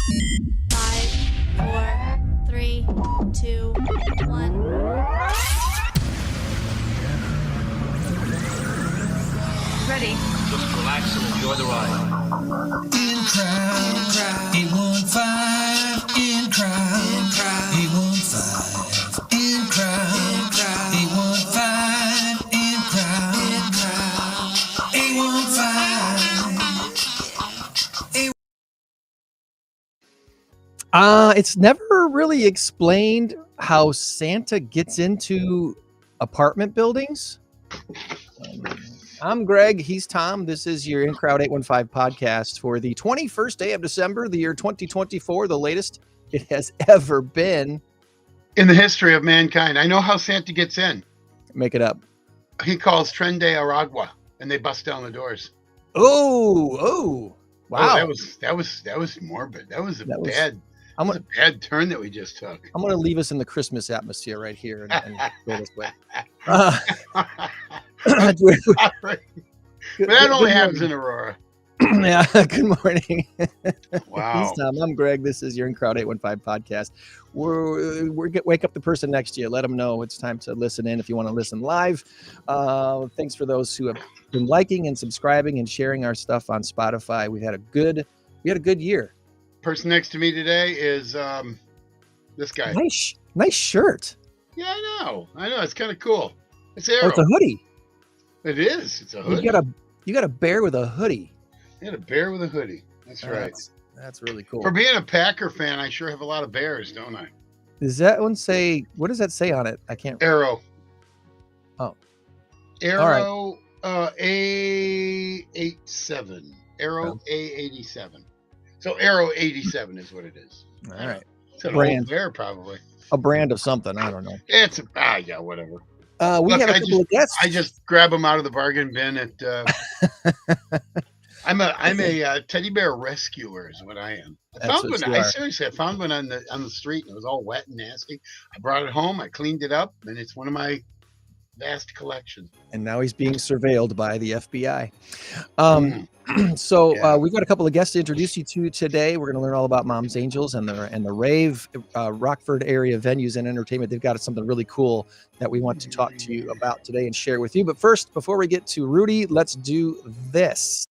5, 4, 3, 2, 1. Ready. Just relax and enjoy the ride. In crowd, 815, in crowd, 815, in crowd, 815, in crowd, 815. It's never really explained how Santa gets into apartment buildings. I'm Greg. He's Tom. This is your In Crowd 815 podcast for the 21st day of December, the year 2024, the latest it has ever been in the history of mankind. I know how Santa gets in. Make it up. He calls Tren de Aragua, and they bust down the doors. Oh, wow! Oh, that was morbid. That was a bad turn that we just took. I'm going to leave us in the Christmas atmosphere right here and go this way. But that only happens in Aurora. Yeah. Good morning. Wow. He's Tom. I'm Greg. This is your In Crowd 815 podcast. Wake up the person next to you. Let them know it's time to listen in if you want to listen live. Thanks for those who have been liking and subscribing and sharing our stuff on Spotify. We had a good year. Person next to me today is this guy. Nice shirt. Yeah, I know. It's kind of cool. It's Arrow. Oh, it's a hoodie. It is. It's a hoodie. You got a bear with a hoodie. You got a bear with a hoodie. That's right. That's really cool. For being a Packer fan, I sure have a lot of bears, don't I? Does that one say? What does that say on it? I can't. Arrow. Oh. Arrow. A87. Arrow A87. So Arrow 87 is what it is. All right. It's an brand. Old bear, probably. A brand of something. I don't know. It's yeah, whatever. We have a couple of guests. I just grab them out of the bargain bin at. I'm a teddy bear rescuer, is what I am. I found one on the street, and it was all wet and nasty. I brought it home. I cleaned it up, and it's one of my vast collections. And now he's being surveilled by the FBI. So we've got a couple of guests to introduce you to today. We're going to learn all about Mom's Angels and the RAVE, Rockford area venues and entertainment. They've got something really cool that we want to talk to you about today and share with you. But first, before we get to Rudy, let's do this.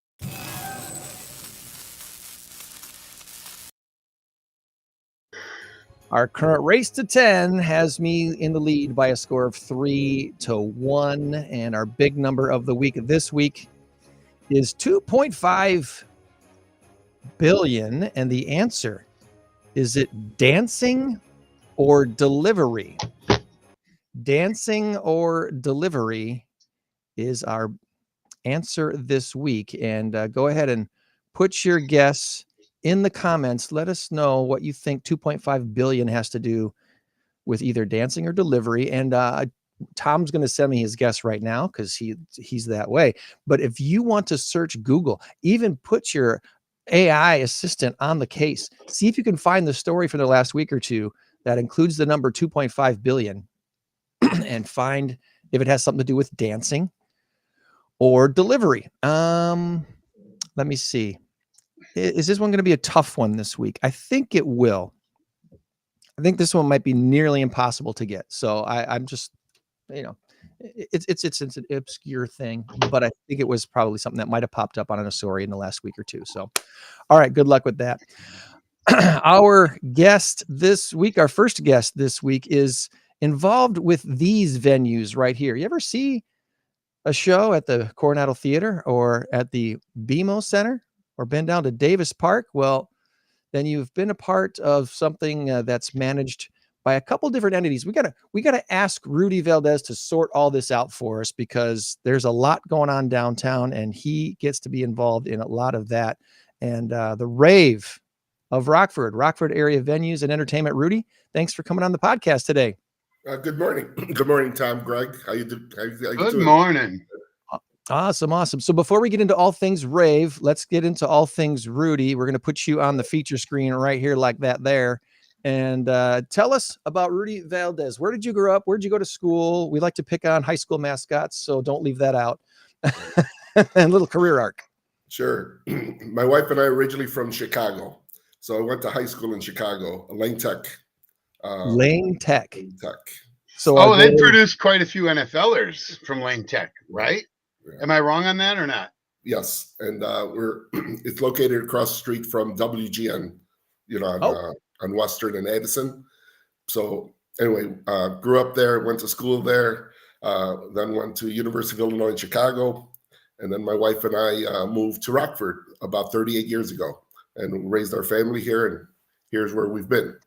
Our current race to 10 has me in the lead by a score of 3-1. And our big number of the week this week is 2.5 billion. And the answer, is it dancing or delivery? Dancing or delivery is our answer this week. And go ahead and put your guess in the comments. Let us know what you think 2.5 billion has to do with either dancing or delivery. And Tom's going to send me his guess right now because he's that way. But if you want to search Google, even put your AI assistant on the case, see if you can find the story from the last week or two that includes the number 2.5 billion and find if it has something to do with dancing or delivery. Let me see. Is this one going to be a tough one this week? I think it will. I think this one might be nearly impossible to get. So I'm just, it's an obscure thing, but I think it was probably something that might have popped up on a story in the last week or two. So, all right, good luck with that. Our guest this week, our first guest this week, is involved with these venues right here. You ever see a show at the Coronado Theatre or at the BMO Center? Or been down to Davis Park? Well, then you've been a part of something that's managed by a couple different entities. We gotta ask Rudy Valdez to sort all this out for us because there's a lot going on downtown, and he gets to be involved in a lot of that. And the RAVE of Rockford area venues and entertainment. Rudy, thanks for coming on the podcast today. Good morning. Good morning, Tom. Greg, how you doing? Good morning. Awesome. So before we get into all things RAVE, let's get into all things Rudy. We're going to put you on the feature screen right here like that there. And tell us about Rudy Valdez. Where did you grow up? Where did you go to school? We like to pick on high school mascots, so don't leave that out. And little career arc. Sure. My wife and I are originally from Chicago. So I went to high school in Chicago, Lane Tech. Lane Tech. Lane Tech. So Oh, they produced quite a few NFLers from Lane Tech, right? Yeah. Am I wrong on that or not? Yes, and it's located across the street from WGN, on Western and Addison. So anyway, grew up there, went to school there, then went to University of Illinois in Chicago, and then my wife and I moved to Rockford about 38 years ago, and raised our family here, and here's where we've been.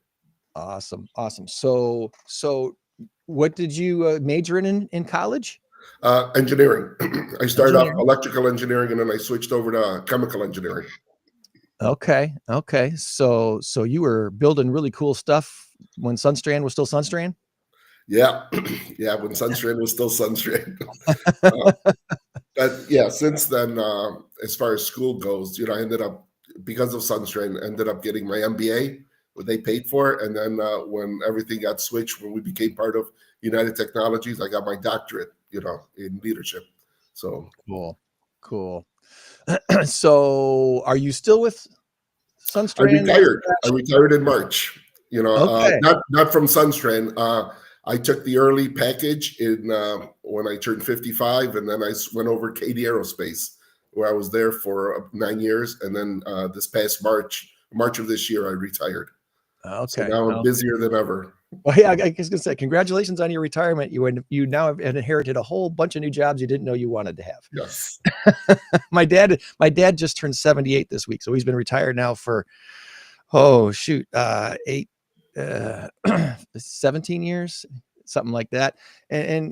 Awesome. So what did you major in college? Engineering. I started off electrical engineering, and then I switched over to chemical engineering. Okay. So you were building really cool stuff when Sunstrand was still Sunstrand? Yeah. Yeah. When Sunstrand was still Sunstrand. But yeah, since then, as far as school goes, I ended up, because of Sunstrand, ended up getting my MBA, what they paid for. And then when everything got switched, when we became part of United Technologies, I got my doctorate, in leadership. So cool. So are you still with Sunstrand? I retired in March, Okay. not from Sunstrand. I took the early package in when I turned 55, and then I went over Katie Aerospace, where I was there for 9 years. And then this past March of this year, I retired. Okay. So now I'm busier than ever. Well, yeah, I was going to say, congratulations on your retirement. You now have inherited a whole bunch of new jobs you didn't know you wanted to have. Yes. My dad just turned 78 this week, so he's been retired now for 17 years, something like that. And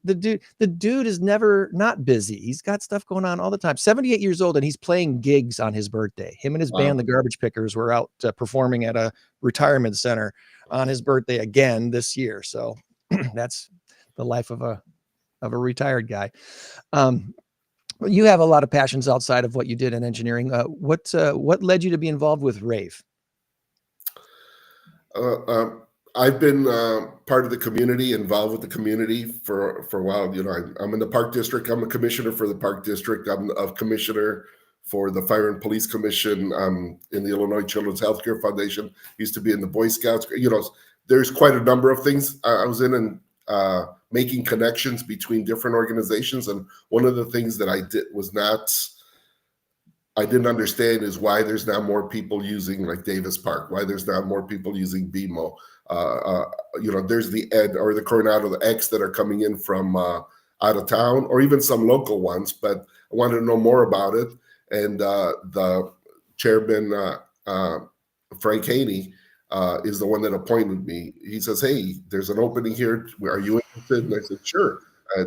the dude is never not busy. He's got stuff going on all the time. 78 years old, and he's playing gigs on his birthday. Him and his band, the Garbage Pickers, were out performing at a retirement center on his birthday again this year. So that's the life of a retired guy. You have a lot of passions outside of what you did in engineering. What led you to be involved with RAVE? I've been part of the community, involved with the community for a while. I'm in the Park District. I'm a commissioner for the Park District. I'm a commissioner for the Fire and Police Commission in the Illinois Children's Healthcare Foundation. Used to be in the Boy Scouts. There's quite a number of things I was in, and making connections between different organizations. And one of the things that I didn't understand is why there's now more people using like Davis Park, why there's now more people using BMO. There's the Ed or the Coronado, the X that are coming in from out of town, or even some local ones. But I wanted to know more about it. And the chairman, Frank Haney, is the one that appointed me. He says, "Hey, there's an opening here. Are you interested?" And I said, "Sure.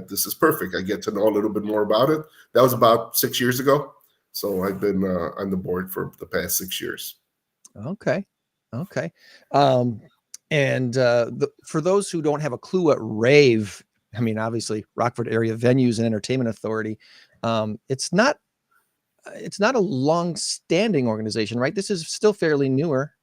This is perfect. I get to know a little bit more about it." That was about 6 years ago. So I've been on the board for the past 6 years. Okay. For those who don't have a clue what RAVE, I mean, obviously Rockford Area Venues and Entertainment Authority, it's not a long-standing organization, right? This is still fairly newer.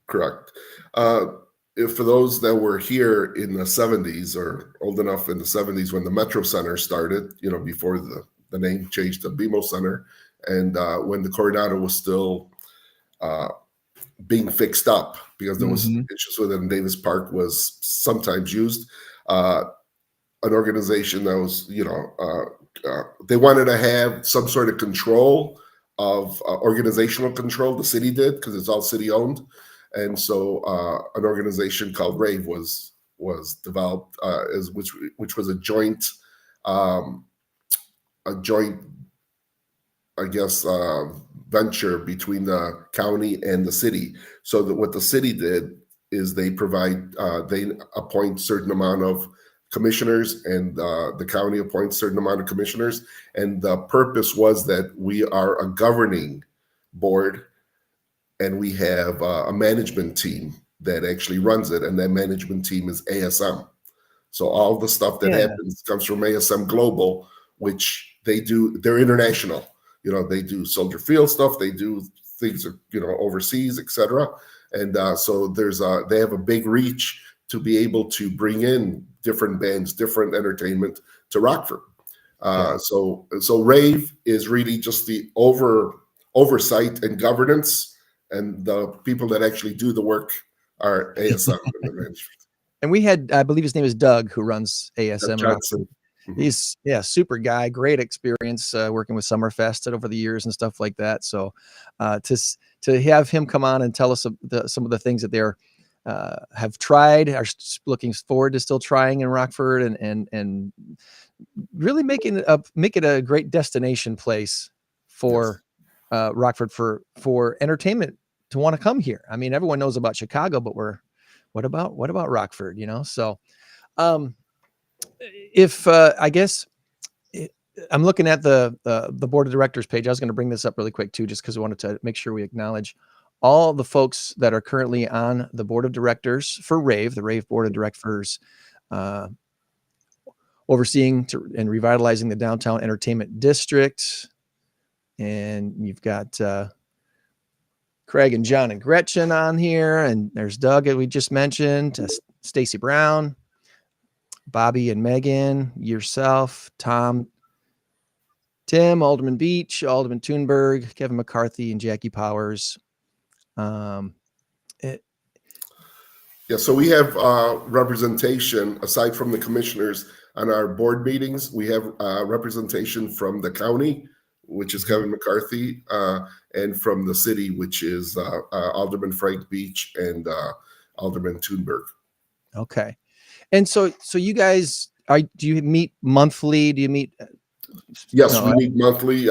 Correct. For those that were here in the 70s or old enough in the 70s when the Metro Center started, before the name changed to BMO Center, and when the Coronado was still being fixed up because there was issues with it, and Davis Park was sometimes used. An organization that was, they wanted to have some sort of control of organizational control. The city did, because it's all city owned. And so an organization called RAVE was developed, which was a joint, I guess, venture between the county and the city. So that what the city did is they appoint certain amount of commissioners, and the county appoints certain amount of commissioners. And the purpose was that we are a governing board, and we have a management team that actually runs it. And that management team is ASM. So all the stuff that happens comes from ASM Global, which they do. They're international. They do Soldier Field stuff. They do things, overseas, etc. And so they have a big reach to be able to bring in different bands, different entertainment to Rockford. So RAVE is really just the oversight and governance and the people that actually do the work are ASM and the management. And we had, I believe his name is Doug, who runs ASM. Doug Johnson. He's super guy, great experience working with Summerfest over the years and stuff like that. So to have him come on and tell us some of the things that they're have tried, are looking forward to still trying in Rockford, and really make it a great destination place for Rockford for entertainment to want to come here. I mean, everyone knows about Chicago, but what about Rockford? So if I guess I'm looking at the board of directors page. I was going to bring this up really quick too, just because I wanted to make sure we acknowledge all the folks that are currently on the board of directors for RAVE, the RAVE board of directors, overseeing and revitalizing the downtown entertainment district. And you've got Craig and John and Gretchen on here, and there's Doug that we just mentioned, Stacy Brown, Bobby and Megan, yourself, Tom, Tim, Alderman Beach, Alderman Thunberg, Kevin McCarthy, and Jackie Powers. So we have representation aside from the commissioners on our board meetings. We have representation from the county, which is Kevin McCarthy, and from the city, which is Alderman Frank Beach and Alderman Thunberg. Okay. And so you guys do you meet monthly? Do you meet? Yes, we meet monthly.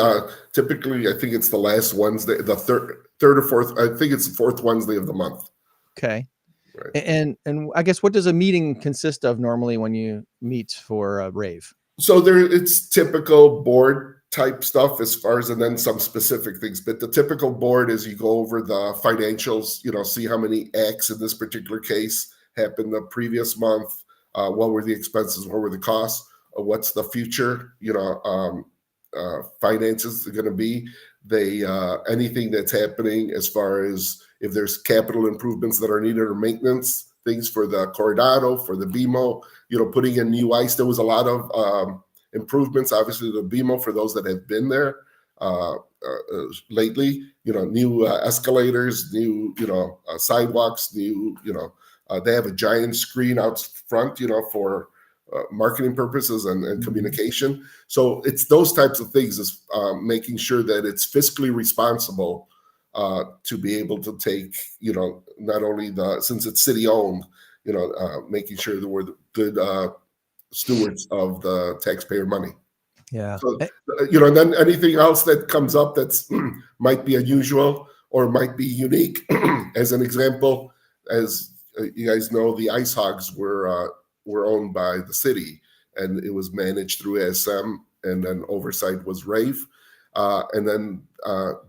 Typically, I think it's the last Wednesday, the third or fourth. I think it's the fourth Wednesday of the month. Okay. Right. And I guess, what does a meeting consist of normally when you meet for RAVE? So it's typical board type stuff as far as, and then some specific things. But the typical board is you go over the financials, see how many acts in this particular case happened the previous month. What were the expenses? What were the costs? What's the future? Finances are going to be. Anything that's happening as far as if there's capital improvements that are needed or maintenance things for the Coronado, for the BMO, putting in new ice. There was a lot of improvements, obviously, the BMO for those that have been there lately. New escalators, new sidewalks, new they have a giant screen out front, for marketing purposes and communication. So it's those types of things, is making sure that it's fiscally responsible to be able to take, not only since it's city owned, making sure that we're the good stewards of the taxpayer money. Yeah. So, and then anything else that comes up that's might be unusual or might be unique. As an example, as you guys know, the Ice Hogs were owned by the city, and it was managed through ASM, and then oversight was RAVE. And then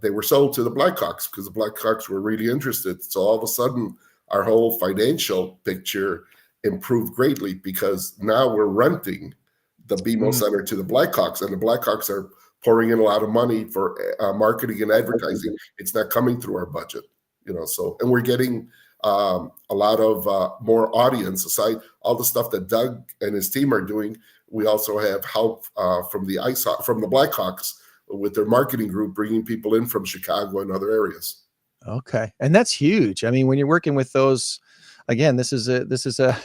they were sold to the Blackhawks because the Blackhawks were really interested. So all of a sudden, our whole financial picture improved greatly, because now we're renting the BMO Center to the Blackhawks, and the Blackhawks are pouring in a lot of money for marketing and advertising. It's not coming through our budget, so, and we're getting a lot of more audience. Aside all the stuff that Doug and his team are doing, we also have help from the Blackhawks with their marketing group, bringing people in from Chicago and other areas. Okay. And that's huge. I mean, when you're working with those, again, this is the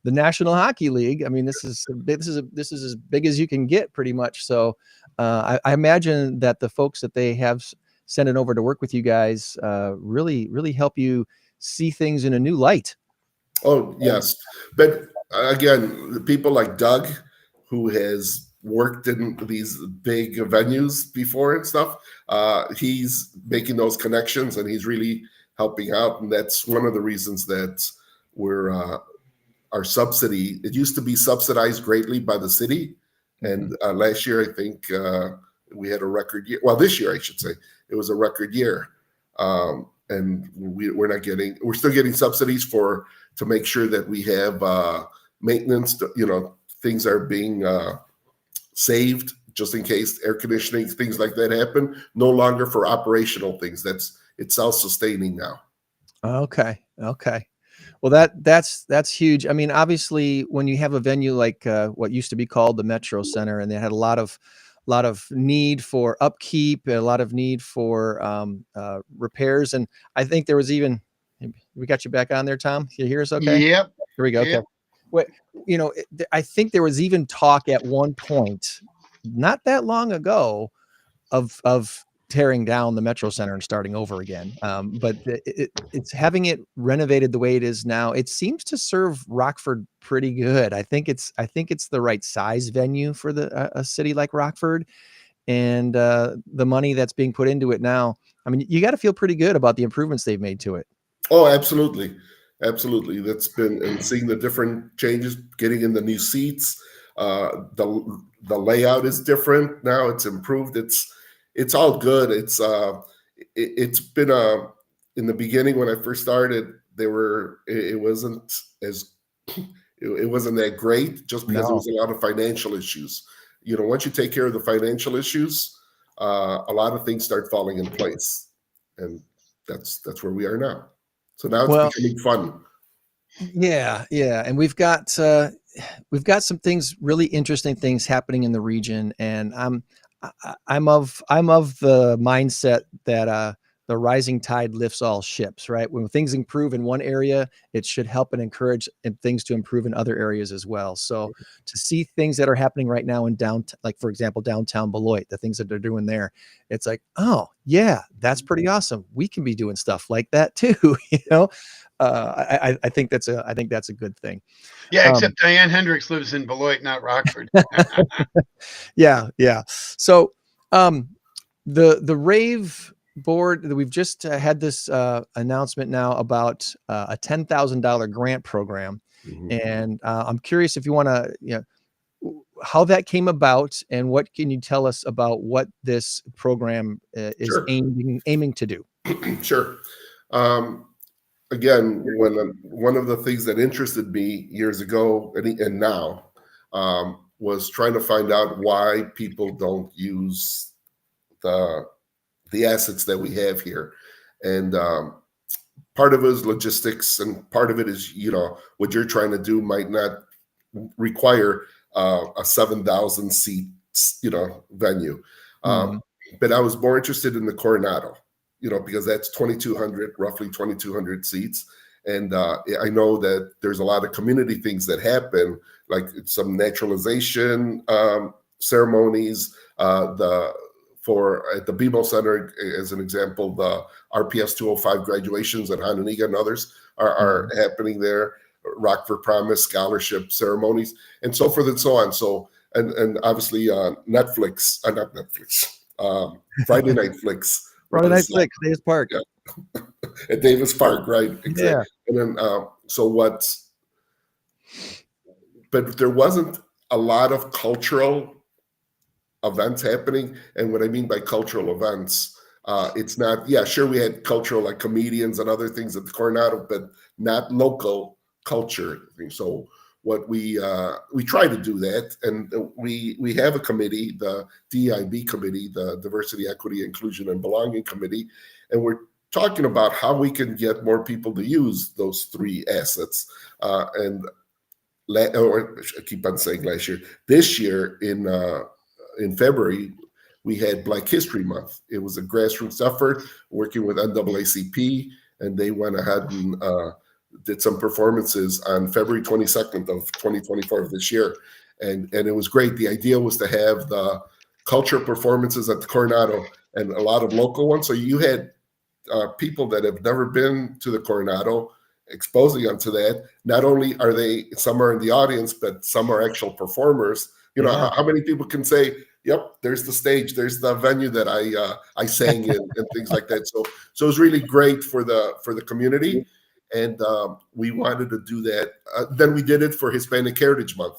National Hockey League. I mean, this is as big as you can get, pretty much. So I imagine that the folks that they have sent it over to work with you guys really help you see things in a new light. Oh, yes. But again, people like Doug, who has worked in these big venues before and stuff, he's making those connections, and he's really helping out. And that's one of the reasons that we're our subsidy, it used to be subsidized greatly by the city. And last year, I think we had a record year. Well, this year, I should say, it was a record year. And we're still getting subsidies to make sure that we have maintenance, things are being saved just in case air conditioning, things like that happen. No longer for operational things. It's self-sustaining now. Okay. Well, that's huge. I mean, obviously, when you have a venue like what used to be called the Metro Center, and they had a lot of need for upkeep, a lot of need for repairs, and I think there was even. We got you back on there, Tom. You hear us okay? Yep. Here we go. Yep. Okay. What, I think there was even talk at one point, not that long ago, of tearing down the Metro Center and starting over again. But it's having it renovated the way it is now. It seems to serve Rockford pretty good. I think it's the right size venue for a city like Rockford, and the money that's being put into it now. I mean, you got to feel pretty good about the improvements they've made to it. Oh, absolutely. Absolutely. That's been, and seeing the different changes, getting in the new seats. The layout is different now. It's improved. It's all good. It's been in the beginning when I first started, it wasn't that great, just because there was a lot of financial issues. Once you take care of the financial issues, a lot of things start falling in place, and that's where we are now. So now it's becoming fun. Yeah, and we've got some things, really interesting things happening in the region, and I'm of the mindset that the rising tide lifts all ships, right? When things improve in one area, it should help and encourage things to improve in other areas as well. So to see things that are happening right now in downtown, like for example, downtown Beloit, the things that they're doing there, it's like, oh yeah, that's pretty awesome. We can be doing stuff like that too, I think that's a good thing. Yeah, except Diane Hendricks lives in Beloit, not Rockford. Yeah. So the RAVE board, that we've just had this announcement now about a $10,000 grant program, and I'm curious if you want to, how that came about, and what can you tell us about what this program is aiming to do? Sure. Again, one of the things that interested me years ago and now was trying to find out why people don't use the assets that we have here. And part of it is logistics, and part of it is, what you're trying to do might not require a 7,000 seat, venue. But I was more interested in the Coronado, because that's roughly 2,200 seats. And I know that there's a lot of community things that happen, like some naturalization ceremonies, at the BMO Center, as an example, the RPS 205 graduations at Hananiga and others are happening there. Rockford Promise scholarship ceremonies, and so forth and so on. So, and obviously Friday Night Flicks. Friday Night Flicks, Davis Park. Yeah. At Davis Park, right? Exactly. Yeah. And then, but there wasn't a lot of cultural events happening. And what I mean by cultural events, it's not, sure, we had cultural, like comedians and other things at the Coronado, but not local culture. So what we try to do that, and we have a committee, the DEIB committee, the Diversity, Equity, Inclusion, and Belonging Committee, and we're talking about how we can get more people to use those three assets. I keep on saying last year. This year in February, we had Black History Month. It was a grassroots effort working with NAACP, and they went ahead and did some performances on February 22nd of 2024 of this year. And it was great. The idea was to have the culture performances at the Coronado and a lot of local ones. So you had people that have never been to the Coronado exposing them to that. Not only are some are in the audience, but some are actual performers. How many people can say, yep, there's the stage, there's the venue that I sang in, and things like that. So it was really great for the community. And we wanted to do that. Then we did it for Hispanic Heritage Month,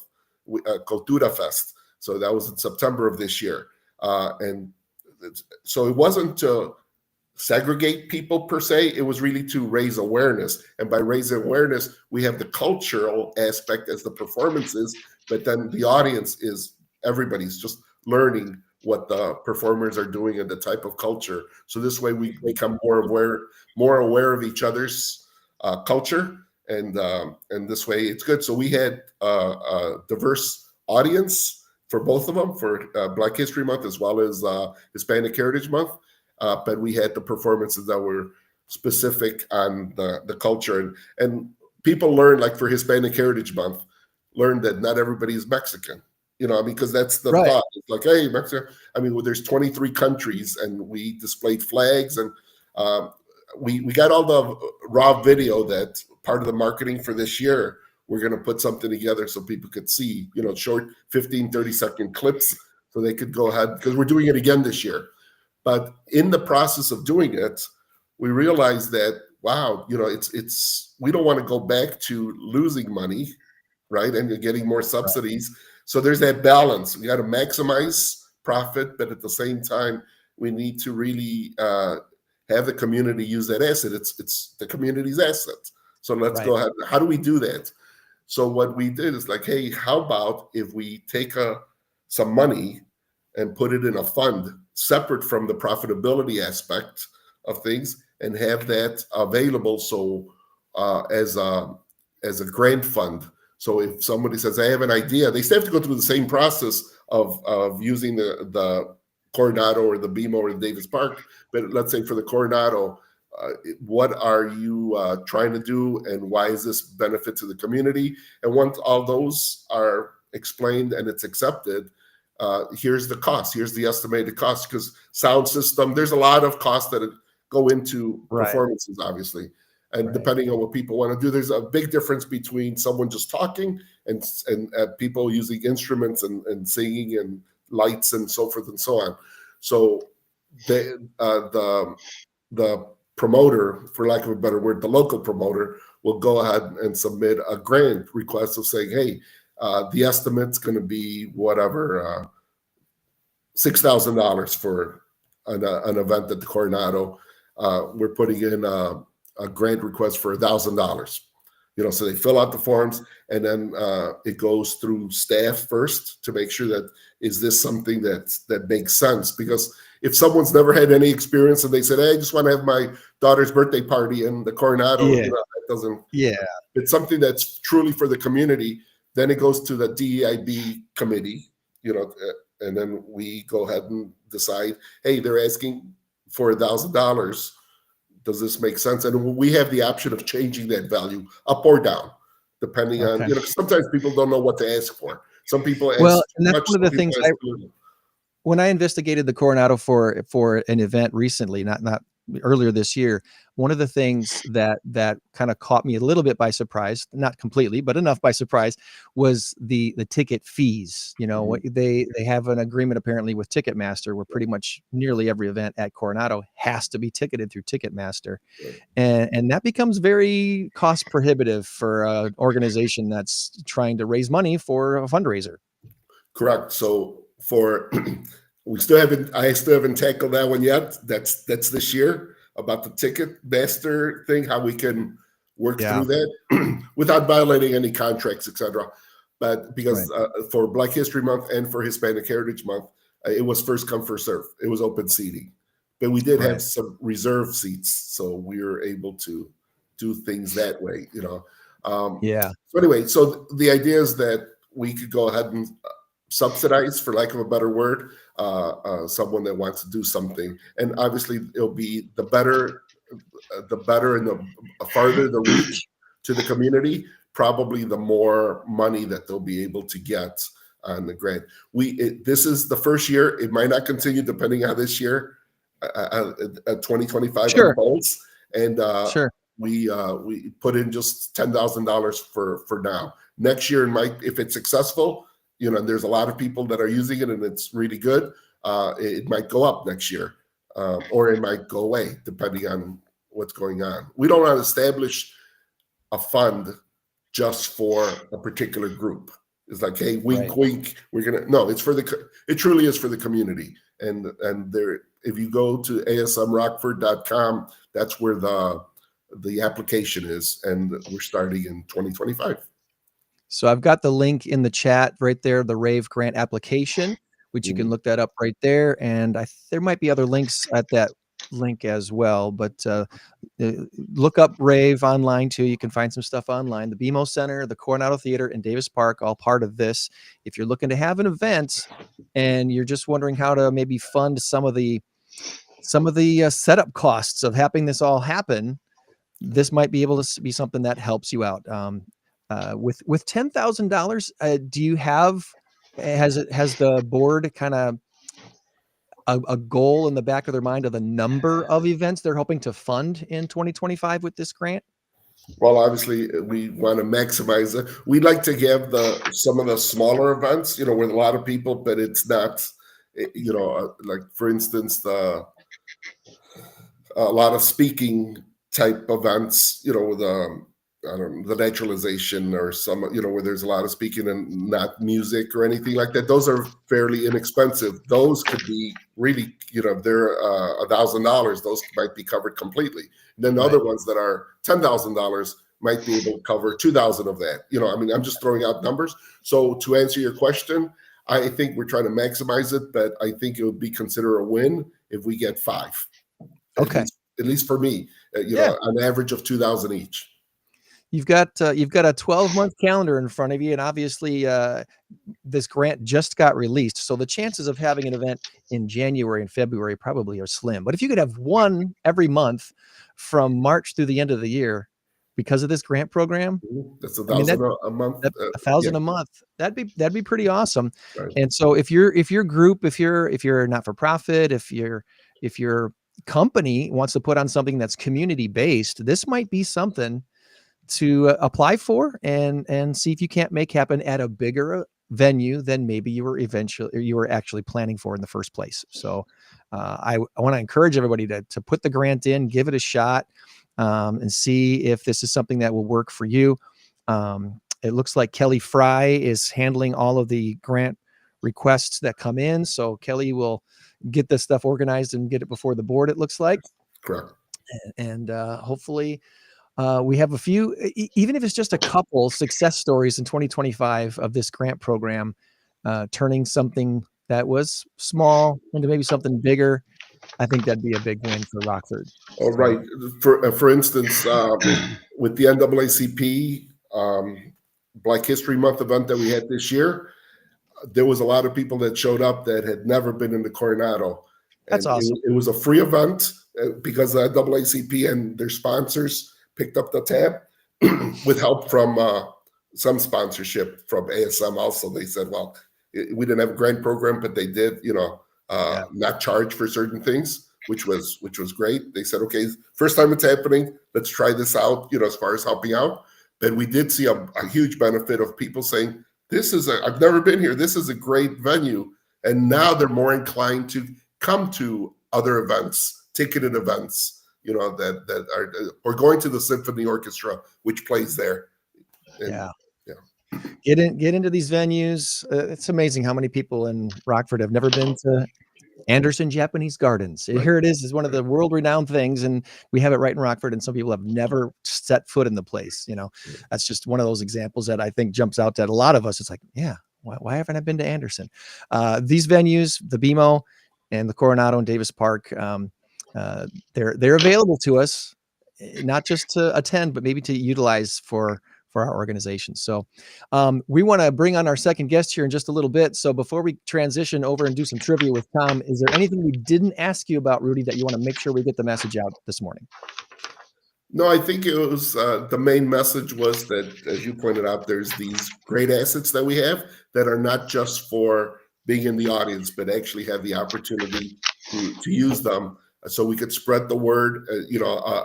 Cultura Fest. So that was in September of this year. And so it wasn't to segregate people per se. It was really to raise awareness. And by raising awareness, we have the cultural aspect as the performances, but then the audience is everybody's just learning what the performers are doing and the type of culture. So this way we become more aware of each other's culture, and this way it's good. So we had a diverse audience for both of them, for Black History Month as well as Hispanic Heritage Month. But we had the performances that were specific on the culture. And people learn, like for Hispanic Heritage Month, learn that not everybody is Mexican. You know, because that's the thought. It's like, hey, Mexico. I mean, well, there's 23 countries, and we displayed flags, and we got all the raw video that part of the marketing for this year. We're going to put something together so people could see, you know, short 15, 30-second clips so they could go ahead, because we're doing it again this year. But in the process of doing it, we realized that, wow, you know, it's we don't want to go back to losing money, right? And you're getting more subsidies. Right. So there's that balance. We got to maximize profit, but at the same time, we need to really have the community use that asset. It's the community's asset. So let's go ahead. How do we do that? So what we did is like, hey, how about if we take some money and put it in a fund separate from the profitability aspect of things and have that available so as a grant fund. So if somebody says, I have an idea, they still have to go through the same process of using the Coronado or the BMO or the Davis Park. But let's say for the Coronado, what are you trying to do and why is this benefit to the community? And once all those are explained and it's accepted, here's the cost. Here's the estimated cost, because sound system, there's a lot of costs that go into performances, obviously. And depending on what people want to do, there's a big difference between someone just talking and people using instruments and singing and lights and so forth and so on. So the promoter, for lack of a better word, the local promoter will go ahead and submit a grant request of saying, hey, the estimate's going to be whatever, $6,000 for an event at the Coronado. We're putting in a grant request for $1,000. You know, so they fill out the forms, and then it goes through staff first to make sure that is this something that makes sense. Because if someone's never had any experience and they said, hey, I just want to have my daughter's birthday party in the Coronado, you know, that doesn't. Yeah, it's something that's truly for the community. Then it goes to the DEIB committee, you know, and then we go ahead and decide, hey, they're asking for $1,000. Does this make sense? And we have the option of changing that value up or down, depending on, you know, sometimes people don't know what to ask for. Some people ask and that's one of the things when I investigated the Coronado for an event recently, not earlier this year, one of the things that kind of caught me a little bit by surprise, not completely, but enough by surprise, was the ticket fees. You know, they have an agreement apparently with Ticketmaster where pretty much nearly every event at Coronado has to be ticketed through Ticketmaster. And that becomes very cost prohibitive for an organization that's trying to raise money for a fundraiser. Correct. So I still haven't tackled that one yet. That's this year, about the Ticketmaster thing, how we can work through that without violating any contracts, etc. But because for Black History Month and for Hispanic Heritage Month, it was first come, first serve. It was open seating, but we did have some reserved seats, so we were able to do things that way, you know. So anyway, so the idea is that we could go ahead and subsidize, for lack of a better word, someone that wants to do something. And obviously it'll be the better and the farther the reach to the community, probably the more money that they'll be able to get on the grant. This is the first year. It might not continue depending on this year, 2025 unfolds. And we put in just $10,000 for now. Next year, if it's successful, you know, there's a lot of people that are using it and it's really good, it might go up next year, or it might go away depending on what's going on. We don't want to establish a fund just for a particular group. It's like, hey, wink, wink. It truly is for the community. And there, if you go to asmrockford.com, that's where the application is, and we're starting in 2025. So I've got the link in the chat right there, the RAVE grant application, which you can look that up right there. And there might be other links at that link as well. But look up RAVE online too. You can find some stuff online. The BMO Center, the Coronado Theatre, and Davis Park, all part of this. If you're looking to have an event and you're just wondering how to maybe fund some of the setup costs of having this all happen, this might be able to be something that helps you out. With $10,000, do you have has the board kind of a goal in the back of their mind of the number of events they're hoping to fund in 2025 with this grant? Well, obviously, we want to maximize it. We'd like to have some of the smaller events, with a lot of people, but it's not, like for instance, a lot of speaking type events, with I don't know, the naturalization or some, where there's a lot of speaking and not music or anything like that. Those are fairly inexpensive. Those could be really, if they're $1,000, those might be covered completely. And then the other ones that are $10,000 might be able to cover 2,000 of that. I'm just throwing out numbers. So to answer your question, I think we're trying to maximize it, but I think it would be considered a win if we get 5. Okay. At least for me, an average of 2,000 each. You've got a 12-month calendar in front of you, and obviously this grant just got released, so the chances of having an event in January and February probably are slim. But if you could have one every month from March through the end of the year because of this grant program, that's $1,000 a month. $1,000 a month. That'd be pretty awesome. Right. And so if your group, if you're not for profit, if your company wants to put on something that's community based, this might be something to apply for and see if you can't make happen at a bigger venue than maybe you were actually planning for in the first place. So I want to encourage everybody to put the grant in, give it a shot, and see if this is something that will work for you. It looks like Kelly Frye is handling all of the grant requests that come in. So Kelly will get this stuff organized and get it before the board, it looks like. Correct. And hopefully we have a few, even if it's just a couple success stories in 2025 of this grant program, turning something that was small into maybe something bigger. I think that'd be a big win for Rockford. All right. For instance, with the NAACP Black History Month event that we had this year, there was a lot of people that showed up that had never been in the Coronado. That's awesome. It was a free event because the NAACP and their sponsors picked up the tab with help from some sponsorship from ASM also. They said, well, we didn't have a grant program, but they did, not charge for certain things, which was great. They said, okay, first time it's happening, let's try this out, as far as helping out. But we did see a huge benefit of people saying, I've never been here. This is a great venue. And now they're more inclined to come to other events, ticketed events, that are, or going to the symphony orchestra, which plays there. And, Get into these venues. It's amazing how many people in Rockford have never been to Anderson Japanese Gardens. Right. Here it is one of the world-renowned things, and we have it right in Rockford, and some people have never set foot in the place. That's just one of those examples that I think jumps out at a lot of us. It's like, why haven't I been to Anderson? These venues, the BMO and the Coronado and Davis Park, they're available to us, not just to attend, but maybe to utilize for our organization. So we want to bring on our second guest here in just a little bit. So before we transition over and do some trivia with Tom, is there anything we didn't ask you about, Rudy, that you want to make sure we get the message out this morning? No, I think it was the main message was that, as you pointed out, there's these great assets that we have that are not just for being in the audience, but actually have the opportunity to use them. So we could spread the word,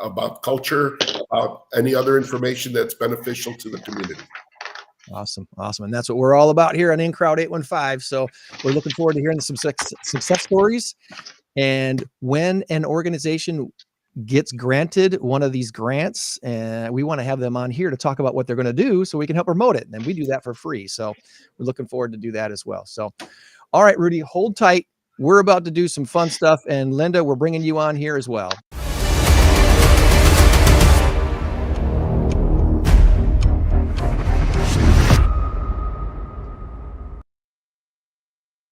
about culture, about any other information that's beneficial to the community. Awesome. And that's what we're all about here on In Crowd 815. So we're looking forward to hearing some success stories. And when an organization gets granted one of these grants, we want to have them on here to talk about what they're going to do so we can help promote it. And we do that for free. So we're looking forward to do that as well. So, all right, Rudy, hold tight. We're about to do some fun stuff. And Linda, we're bringing you on here as well.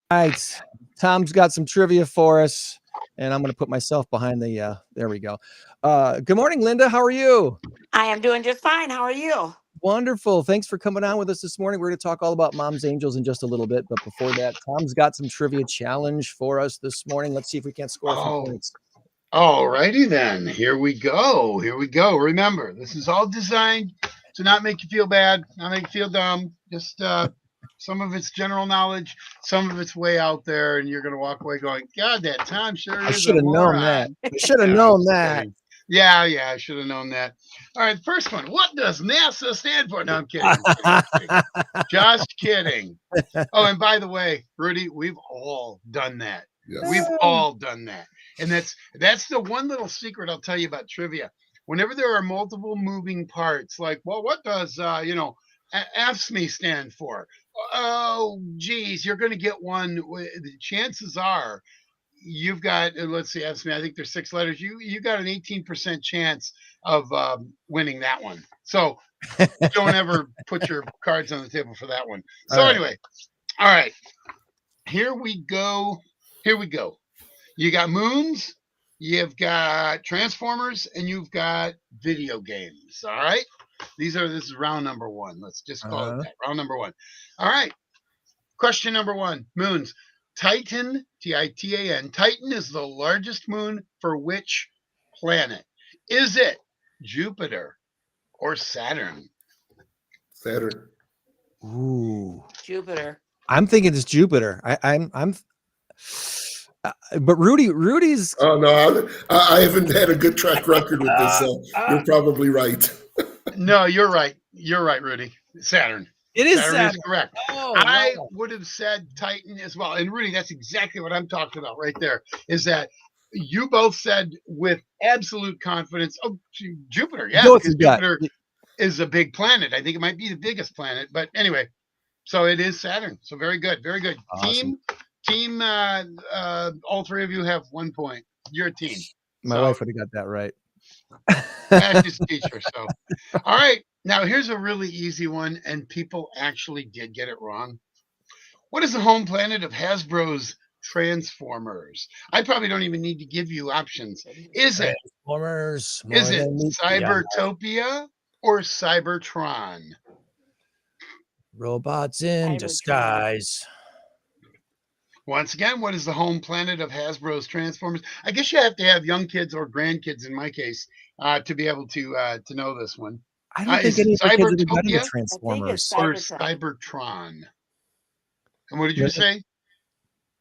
All right. Tom's got some trivia for us. And I'm going to put myself behind the, there we go. Good morning, Linda. How are you? I am doing just fine. How are you? Wonderful. Thanks for coming on with us this morning. We're going to talk all about Mom's Angels in just a little bit. But before that, Tom's got some trivia challenge for us this morning. Let's see if we can't score some points. All righty then. Here we go. Here we go. Remember, this is all designed to not make you feel bad, not make you feel dumb. Just some of it's general knowledge, some of it's way out there, and you're going to walk away going, God, that Tom sure I is should a have known moron. that. I should have known that. Kidding. Yeah, I should have known that. All right, first one. What does NASA stand for? No, I'm kidding. I'm kidding. Just kidding. Oh, and by the way, Rudy, we've all done that. Yes. We've all done that. And that's the one little secret I'll tell you about trivia. Whenever there are multiple moving parts, like, well, what does AFSCME stand for? Oh, geez, you're going to get one. The chances are you've got, let's see, AFSCME, I think there's 6 letters. You got an 18% chance of winning that one. So don't ever put your cards on the table for that one. So anyway, all right, here we go. You got moons, you've got transformers, and you've got video games. All right. This is round number 1. Let's just call it that. Round number 1. All right. Question number 1. Moons. Titan, Titan. Titan is the largest moon for which planet? Is it Jupiter or Saturn? Saturn. Ooh. Jupiter. I'm thinking it's Jupiter. But Rudy's. Oh no, I haven't had a good track record with this. So you're probably right. No, you're right. You're right, Rudy. Saturn. It is Saturn. Saturn. Is correct. Oh, I wow. would have said Titan as well. And Rudy, that's exactly what I'm talking about right there. Is that you both said with absolute confidence, oh, Jupiter. Yeah, because Jupiter is a big planet. I think it might be the biggest planet. But anyway, so it is Saturn. So very good. Very good. Awesome. Team, all 3 of you have 1 point. You're a team. My wife would have got that right. That's his teacher. So, all right. Now, here's a really easy one, and people actually did get it wrong. What is the home planet of Hasbro's Transformers? I probably don't even need to give you options. Is it Transformers? Is it Cybertopia or Cybertron? Robots in disguise. Once again, what is the home planet of Hasbro's Transformers? I guess you have to have young kids or grandkids, in my case, to be able to know this one. I don't think any of the kids have been Transformers. Or Cybertron. And what did you say?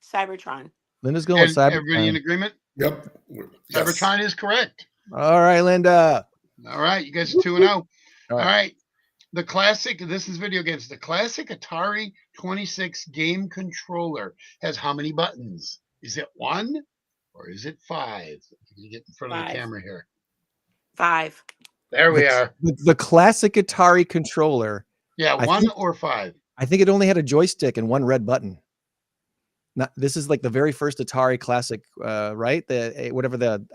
Cybertron. Linda's going with Cybertron. Everybody in agreement? Yep. Cybertron is correct. All right, Linda. All right, you guys are 2-0. All right. The classic, this is video games. The classic Atari 26 game controller has how many buttons? Is it 1 or is it 5? You get in front of the camera here. 5. There we are. The classic Atari controller. Yeah, 1 or 5. I think it only had a joystick and 1 red button. This is like the very first Atari classic, right? I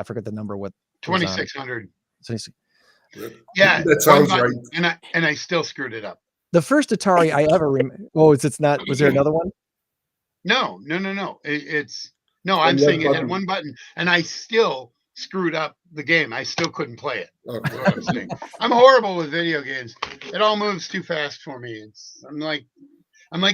forget the number. What 2600. Yeah, that sounds right. And I still screwed it up. The first Atari I ever remember. Oh, it's not. Was there another one? No. I'm saying it had 1 button, and I still screwed up the game. I still couldn't play it. That's what I'm saying. I'm horrible with video games. It all moves too fast for me. I'm like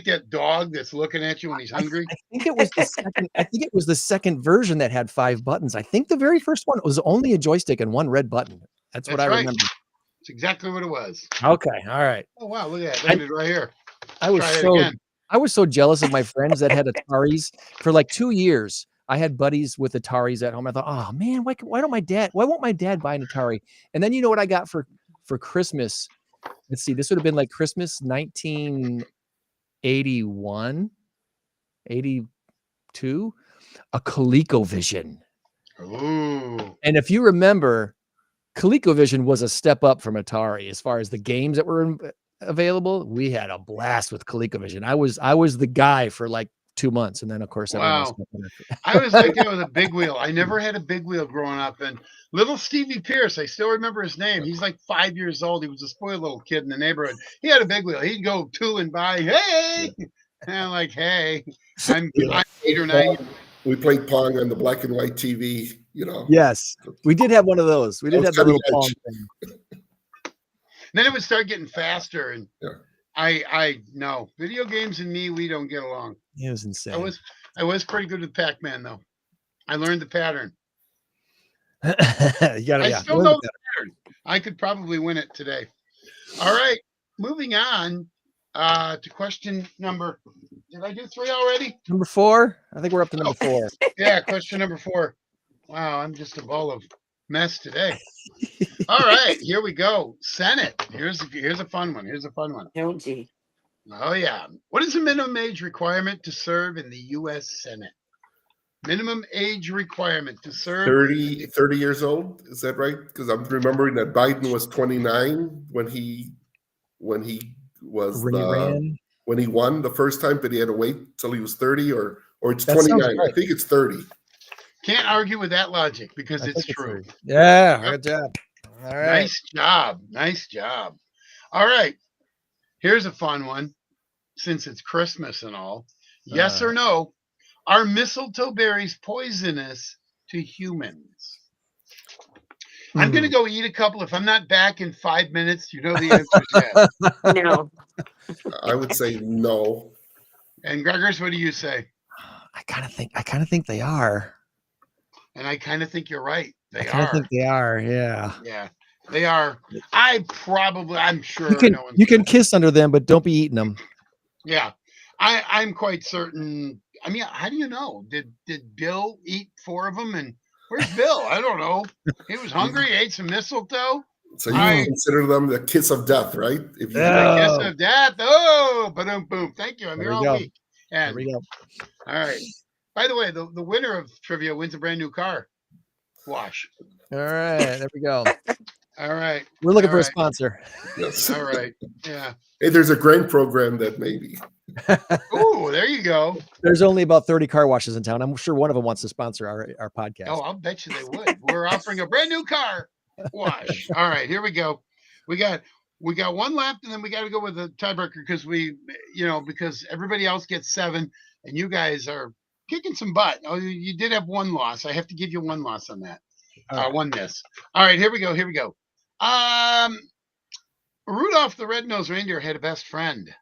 that dog that's looking at you when he's hungry. I think it was the second. I think it was the second version that had 5 buttons. I think the very first one was only a joystick and 1 red button. That's what I remember. That's exactly what it was. Okay. All right. Oh wow! Look at that. Landed right here. I was so jealous of my friends that had Ataris for like 2 years. I had buddies with Ataris at home. I thought, oh man, why won't my dad buy an Atari? And then you know what I got for Christmas? Let's see. This would have been like Christmas 1981, 82, a ColecoVision. Ooh. And if you remember, ColecoVision was a step up from Atari as far as the games that were available. We had a blast with ColecoVision. I was the guy for like 2 months, and then of course, wow. I was like that with a big wheel. I never had a big wheel growing up, and little Stevie Pierce, I still remember his name. He's like 5 years old. He was a spoiled little kid in the neighborhood. He had a big wheel. He'd go to and buy. Hey, and I'm like, hey, I'm 8 or 9. We played Pong on the black and white TV, you know. Yes, we did have one of those. We did That have was the little cutting Pong edge. thing. Then it would start getting faster, and Yeah. I no video games and me, we don't get along. It was insane. I was pretty good with Pac-Man though. I learned the pattern. You gotta, I yeah. still know the pattern. I could probably win it today. All right, moving on to question number. Did I do 3 already? Number 4. I think we're up to number 4. Yeah, question number 4. Wow, I'm just a ball of mess today. All right, here we go. Senate. Here's a fun one. Here's a fun one. Oh, gee. Oh yeah. What is the minimum age requirement to serve in the U.S. Senate? Minimum age requirement to serve 30 years old. Is that right? Because I'm remembering that Biden was 29 when he was When he ran. when he won the first time, but he had to wait till he was 30, or it's That sounds 29. right. I think it's 30. Can't argue with that logic because I it's think true. Yeah, good job. All right. Nice job. Nice job. All right. Here's a fun one. Since it's Christmas and all. Yes or no? Are mistletoe berries poisonous to humans? I'm going to go eat a couple. If I'm not back in 5 minutes, you know the answer is yes. No. I would say no. And Gregors, what do you say? I kind of think they are. And I kind of think you're right. They I are. think they are. Yeah. Yeah, they are. I'm sure. You can kiss under them, but don't be eating them. Yeah, I'm quite certain. I mean, how do you know? Did Bill eat 4 of them? And where's Bill? I don't know. He was hungry. He ate some mistletoe. So you consider them the kiss of death, right? If you The kiss of death. Oh, boom, boom. Thank you. I'm here all week. And there we go. all right. By the way, the winner of trivia wins a brand new car wash. All right, there we go. All right. We're looking for a sponsor. Yes. All right. Yeah. Hey, there's a grain program that maybe. Ooh, there you go. There's only about 30 car washes in town. I'm sure one of them wants to sponsor our podcast. Oh, I'll bet you they would. We're offering a brand new car wash. All right, here we go. We got one left, and then we got to go with the tiebreaker because everybody else gets 7, and you guys are kicking some butt. Oh, you did have 1 loss. I have to give you 1 loss on that. Right. 1 miss. All right, here we go. Rudolph the Red-Nosed Reindeer had a best friend.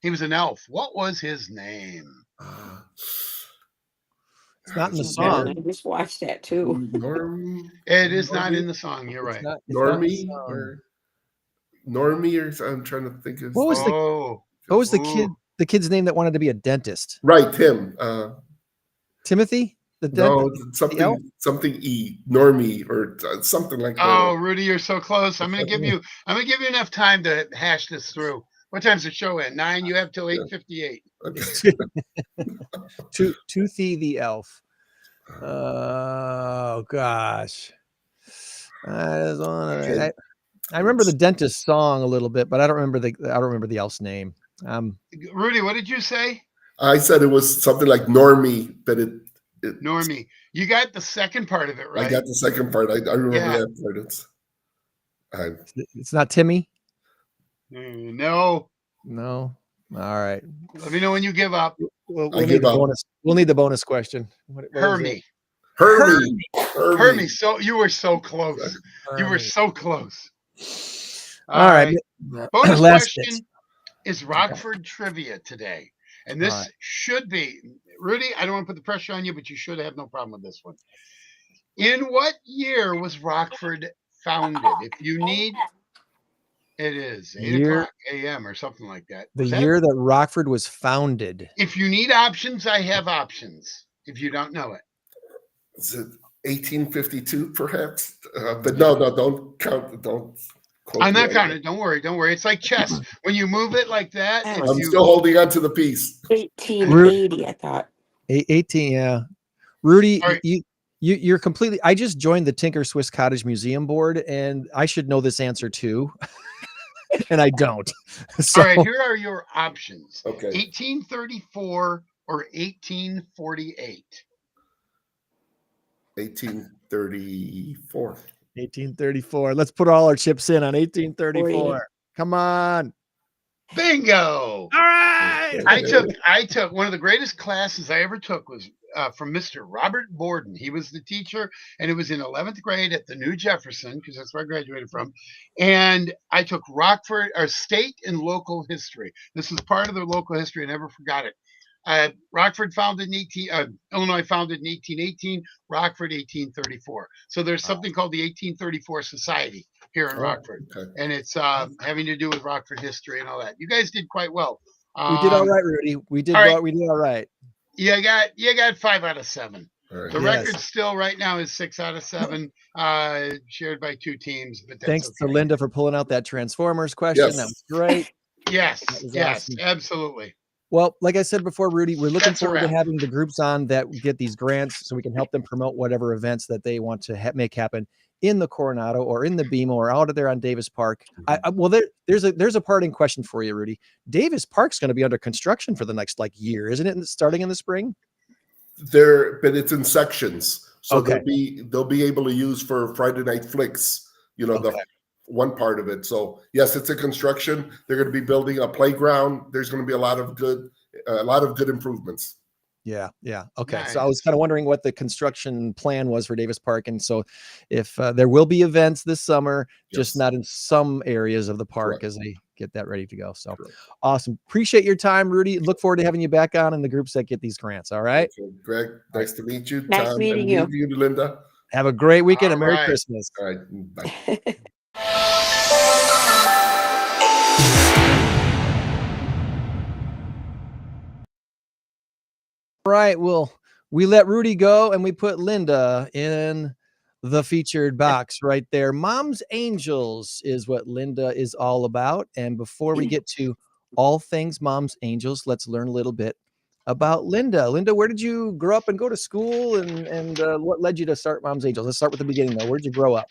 He was an elf. What was his name? It's not in the I song. just watched that too. It is not in the song. You're right. Normie or I'm trying to think of What was the kid's name that wanted to be a dentist? right, him. Timothy? The dentist? No, something E, Normie or something like that. Oh, Rudy, you're so close. I'm gonna give you enough time to hash this through. What time's the show at? 9. You have till 8:58. Toothy the elf. Oh gosh. I remember the dentist song a little bit, but I don't remember the elf's name. Rudy, what did you say? I said it was something like Normie, but it Normie. You got the second part of it, right? I got the second part. I remember that part. It's not Timmy. No. All right. Let me know when you give up. We'll need the bonus. We'll need the bonus question. Hermie. Hermie. So you were so close. You were so close. All right. Bonus Last question is Rockford trivia today. And this should be, Rudy, I don't want to put the pressure on you, but you should have no problem with this one. In what year was Rockford founded? If you need, it is 8 o'clock a.m. or something like that. The year that Rockford was founded. If you need options, I have options. If you don't know it. Is it 1852, perhaps? But no, don't count. Don't. I'm not counting. Don't worry. It's like chess. When you move it like that, I'm still holding on to the piece. 1880, I thought. 18, yeah. Rudy, you're completely. I just joined the Tinker Swiss Cottage Museum board, and I should know this answer too, and I don't. So, all right, here are your options. Okay. 1834 or 1848. 1834. 1834. Let's put all our chips in on 1834. Come on. Bingo. All right. I took one of the greatest classes I ever took was from Mr. Robert Borden. He was the teacher, and it was in 11th grade at the New Jefferson, because that's where I graduated from. And I took Rockford, or state and local history. This was part of the local history. I never forgot it. Rockford founded in Illinois founded in 1818, Rockford 1834. So there's something called the 1834 Society here in Rockford, Okay. and it's having to do with Rockford history and all that. You guys did quite well. We did all right, Rudy. We did all right. we did all right. You got 5 out of 7. All The right. record still right now is 6 out of 7, shared by 2 teams. But that's Thanks to okay. Linda for pulling out that Transformers question. Yes. That was great. Yes, was yes, awesome. absolutely. Well, like I said before, Rudy, we're looking That's a forward to wrap. having the groups on that get these grants so we can help them promote whatever events that they want to make happen in the Coronado or in the BMO or out there on Davis Park. Well, there's a parting question for you, Rudy. Davis Park's going to be under construction for the next year, isn't it? Starting in the spring. But it's in sections, so Okay. they'll be able to use for Friday night flicks. The one part of it. So yes, it's a construction. They're going to be building a playground. There's going to be a lot of good improvements. Yeah. Okay. Nice. So I was kind of wondering what the construction plan was for Davis Park. And so if there will be events this summer, just not in some areas of the park as they get that ready to go. So awesome. Appreciate your time, Rudy. Look forward to having you back on in the groups that get these grants. All right. Okay, Greg, nice to meet you. Nice Tom, meeting and you. Linda. Have a great weekend and All Merry right. Christmas. All right. Bye. All right. Well, we let Rudy go and we put Linda in the featured box right there. Mom's Angels is what Linda is all about. And before we get to all things Mom's Angels, let's learn a little bit about Linda. Linda, where did you grow up and go to school, and what led you to start Mom's Angels? Let's start with the beginning though. Where did you grow up?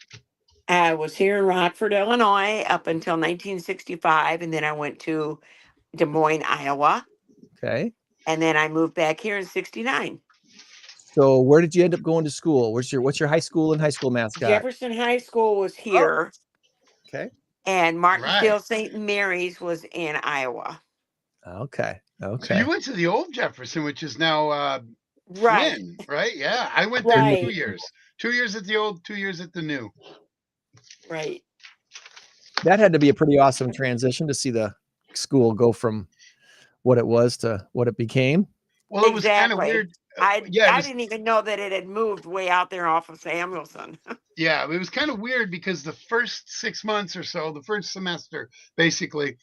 I was here in Rockford, Illinois up until 1965, and then I went to Des Moines, Iowa, Okay. and then I moved back here in 69. So where did you end up going to school? What's your high school and high school mascot? Jefferson High School was here, Okay. and Martinsville Right. St. Mary's was in Iowa. Okay. So you went to the old Jefferson, which is now Right, Flynn, right? Yeah, I went there right, 2 years. 2 years at the old, 2 years at the new. right. That had to be a pretty awesome transition to see the school go from what it was to what it became. Well, it was kind of Exactly. weird. I Yeah, it was. didn't even know that it had moved way out there off of Samuelson. Yeah, it was kind of weird because the first 6 months or so, the first semester, basically,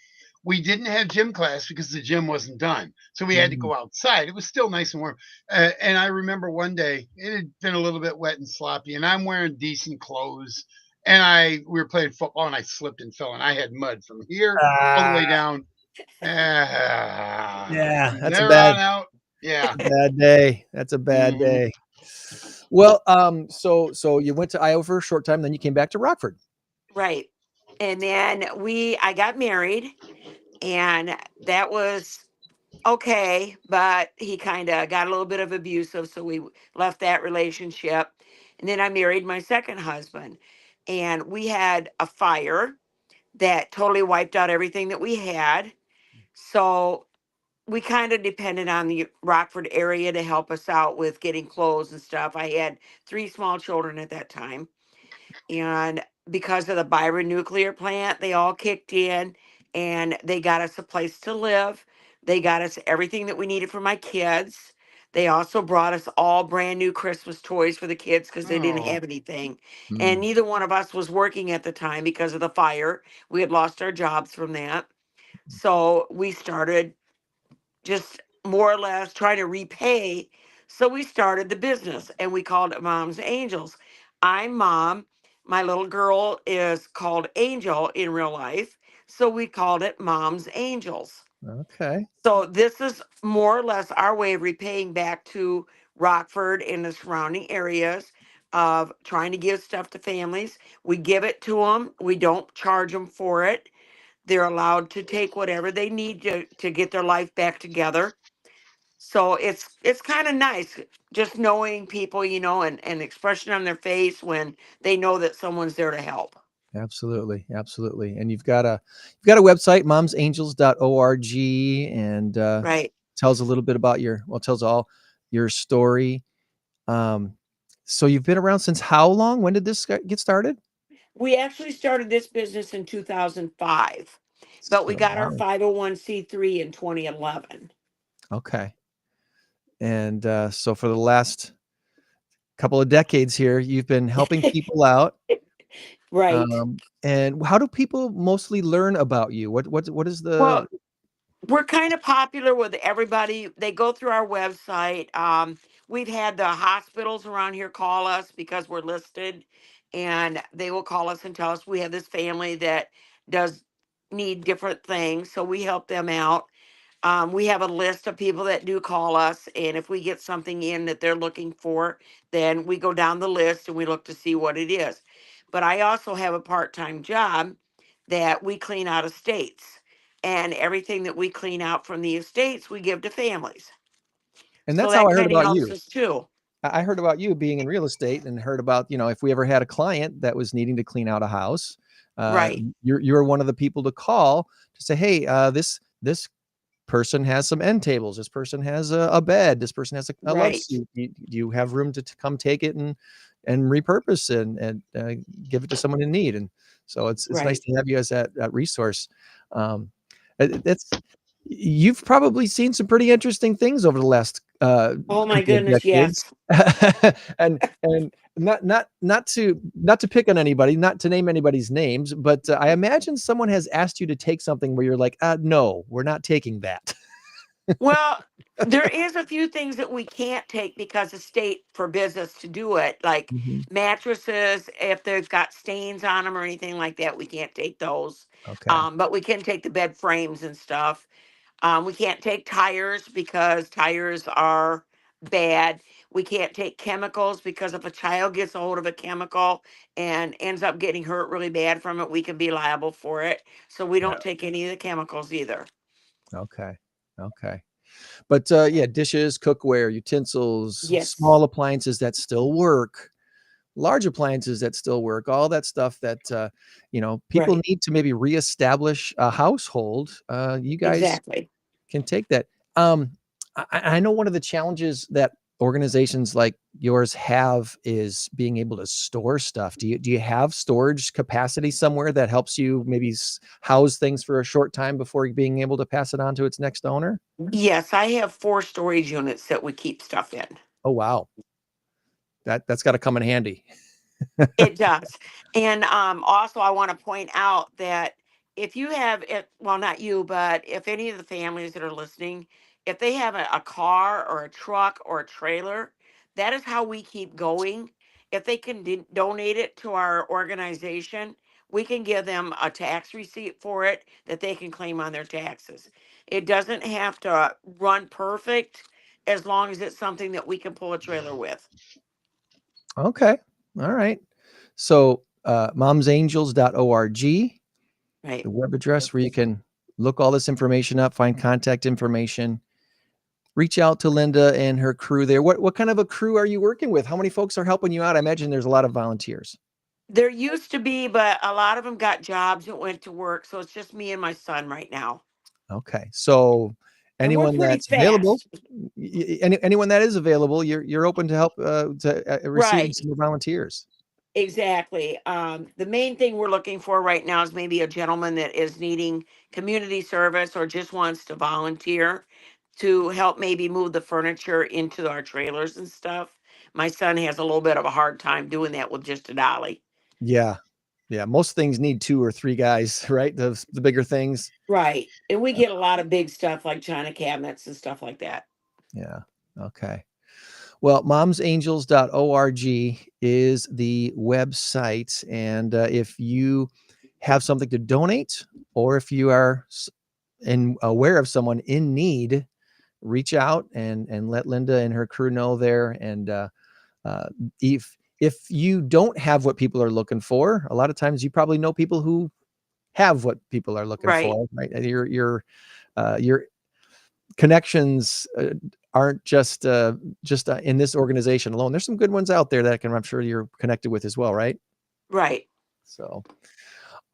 we didn't have gym class because the gym wasn't done. So we had to go outside. It was still nice and warm. And I remember one day it had been a little bit wet and sloppy, and I'm wearing decent clothes. And we were playing football, and I slipped and fell, and I had mud from here all the way down. Yeah, that's a there bad on out. Yeah. bad day. That's a bad day. Well, so you went to Iowa for a short time, then you came back to Rockford. Right. And then I got married, and that was okay, but he kind of got a little bit of abusive, so we left that relationship. And then I married my second husband, and we had a fire that totally wiped out everything that we had. So we kind of depended on the Rockford area to help us out with getting clothes and stuff. I had 3 small children at that time. And because of the Byron nuclear plant, they all kicked in and they got us a place to live. They got us everything that we needed for my kids. They also brought us all brand new Christmas toys for the kids because they didn't have anything. And neither one of us was working at the time because of the fire. We had lost our jobs from that. So we started just more or less trying to repay. So we started the business and we called it Mom's Angels. I'm mom. My little girl is called Angel in real life. So we called it Mom's Angels. Okay. So this is more or less our way of repaying back to Rockford and the surrounding areas of trying to give stuff to families. We give it to them. We don't charge them for it. They're allowed to take whatever they need to get their life back together. So it's kind of nice just knowing people, and expression on their face when they know that someone's there to help. Absolutely. Absolutely. And you've got a website, momsangels.org, and Right. tells a little bit about tells all your story. So you've been around since how long? When did this get started? We actually started this business in 2005, but we So, got our wow. 501c3 in 2011. Okay. And so for the last couple of decades here, you've been helping people out. Right. And how do people mostly learn about you? What is the Well, we're kind of popular with everybody. They go through our website. We've had the hospitals around here call us because we're listed, and they will call us and tell us we have this family that does need different things. So we help them out. We have a list of people that do call us, and if we get something in that they're looking for, then we go down the list and we look to see what it is. But I also have a part-time job that we clean out estates, and everything that we clean out from the estates, we give to families. and So that's how that I heard kind of about helps you. us too. I heard about you being in real estate and heard about, if we ever had a client that was needing to clean out a house, Right, you're one of the people to call to say, hey, this person has some end tables. This person has a bed. This person has a love right, seat. You have room to come take it and repurpose and give it to someone in need. And so it's nice right. to have you as that resource. Um, that's You've probably seen some pretty interesting things over the last Oh my couple of goodness, decades. yes. And not to pick on anybody, not to name anybody's names, but I imagine someone has asked you to take something where you're like, no, we're not taking that. Well, there is a few things that we can't take because the state forbids us to do it, like Mhm. mattresses, if they've got stains on them or anything like that, we can't take those. Okay. But we can take the bed frames and stuff. We can't take tires because tires are bad. We can't take chemicals because if a child gets a hold of a chemical and ends up getting hurt really bad from it, we can be liable for it. So we Yeah. don't take any of the chemicals either. Okay. Okay. But yeah, dishes, cookware, utensils, Yes. small appliances that still work, large appliances that still work, all that stuff that people Right. need to maybe reestablish a household. You guys Exactly. can take that. I know one of the challenges that organizations like yours have is being able to store stuff. Do you have storage capacity somewhere that helps you maybe house things for a short time before being able to pass it on to its next owner? Yes, I have 4 storage units that we keep stuff in. Oh, wow. That's got to come in handy. It does. And also, I want to point out that if you have it, well, not you, but if any of the families that are listening, if they have a car or a truck or a trailer, that is how we keep going. If they can donate it to our organization, we can give them a tax receipt for it that they can claim on their taxes. It doesn't have to run perfect as long as it's something that we can pull a trailer with. Okay. All right. So momsangels.org, the Right. web address where you can look all this information up, find contact information, reach out to Linda and her crew there. What kind of a crew are you working with? How many folks are helping you out? I imagine there's a lot of volunteers. There used to be, but a lot of them got jobs and went to work, so it's just me and my son right now. Okay. So And we're anyone pretty that's available, fast. anyone that is available, you're open to help to receiving Right, some volunteers. exactly. The main thing we're looking for right now is maybe a gentleman that is needing community service or just wants to volunteer to help maybe move the furniture into our trailers and stuff. My son has a little bit of a hard time doing that with just a dolly. Yeah. Yeah. Most things need 2 or 3 guys, right? The bigger things. Right. And we get a lot of big stuff like china cabinets and stuff like that. Yeah. Okay. Well, momsangels.org is the website. And if you have something to donate, or if you are aware of someone in need, reach out and let Linda and her crew know there. And uh, if you don't have what people are looking for, a lot of times you probably know people who have what people are looking Right. for, right? Your connections aren't just in this organization alone. There's some good ones out there that I'm sure you're connected with as well, right? Right. So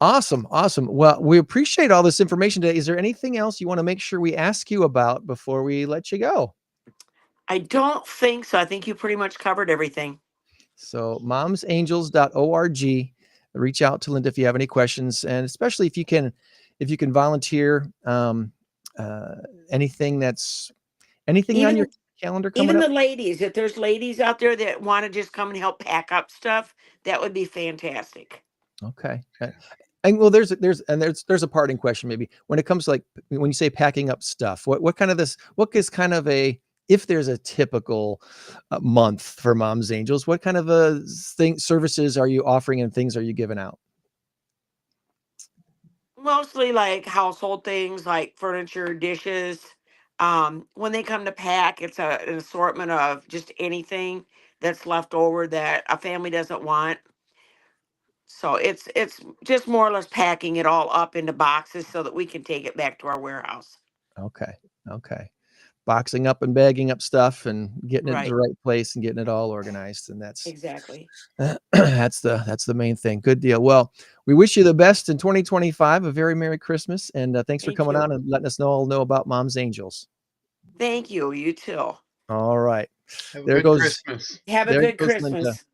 Awesome. Well, we appreciate all this information today. Is there anything else you want to make sure we ask you about before we let you go? I don't think so. I think you pretty much covered everything. So momsangels.org. Reach out to Linda if you have any questions, and especially if you can volunteer. Anything on your Even calendar coming even up? the ladies, if there's ladies out there that want to just come and help pack up stuff, that would be fantastic. Okay. And well, there's a parting question maybe when it comes to, like, when you say packing up stuff, what is kind of if there's a typical month for Moms Angels, what kind of services are you offering and things are you giving out? Mostly like household things like furniture, dishes. When they come to pack, it's an assortment of just anything that's left over that a family doesn't want. So it's just more or less packing it all up into boxes so that we can take it back to our warehouse. Okay. Boxing up and bagging up stuff and getting it to the Right. right place and getting it all organized. And that's Exactly. that's the main thing. Good deal. Well, we wish you the best in 2025. A very Merry Christmas, and thanks for Thank coming on you. and letting us all know about Moms Angels. Thank you. You too. All right. Have a There good goes Christmas. Have a there good goes Linda. Christmas.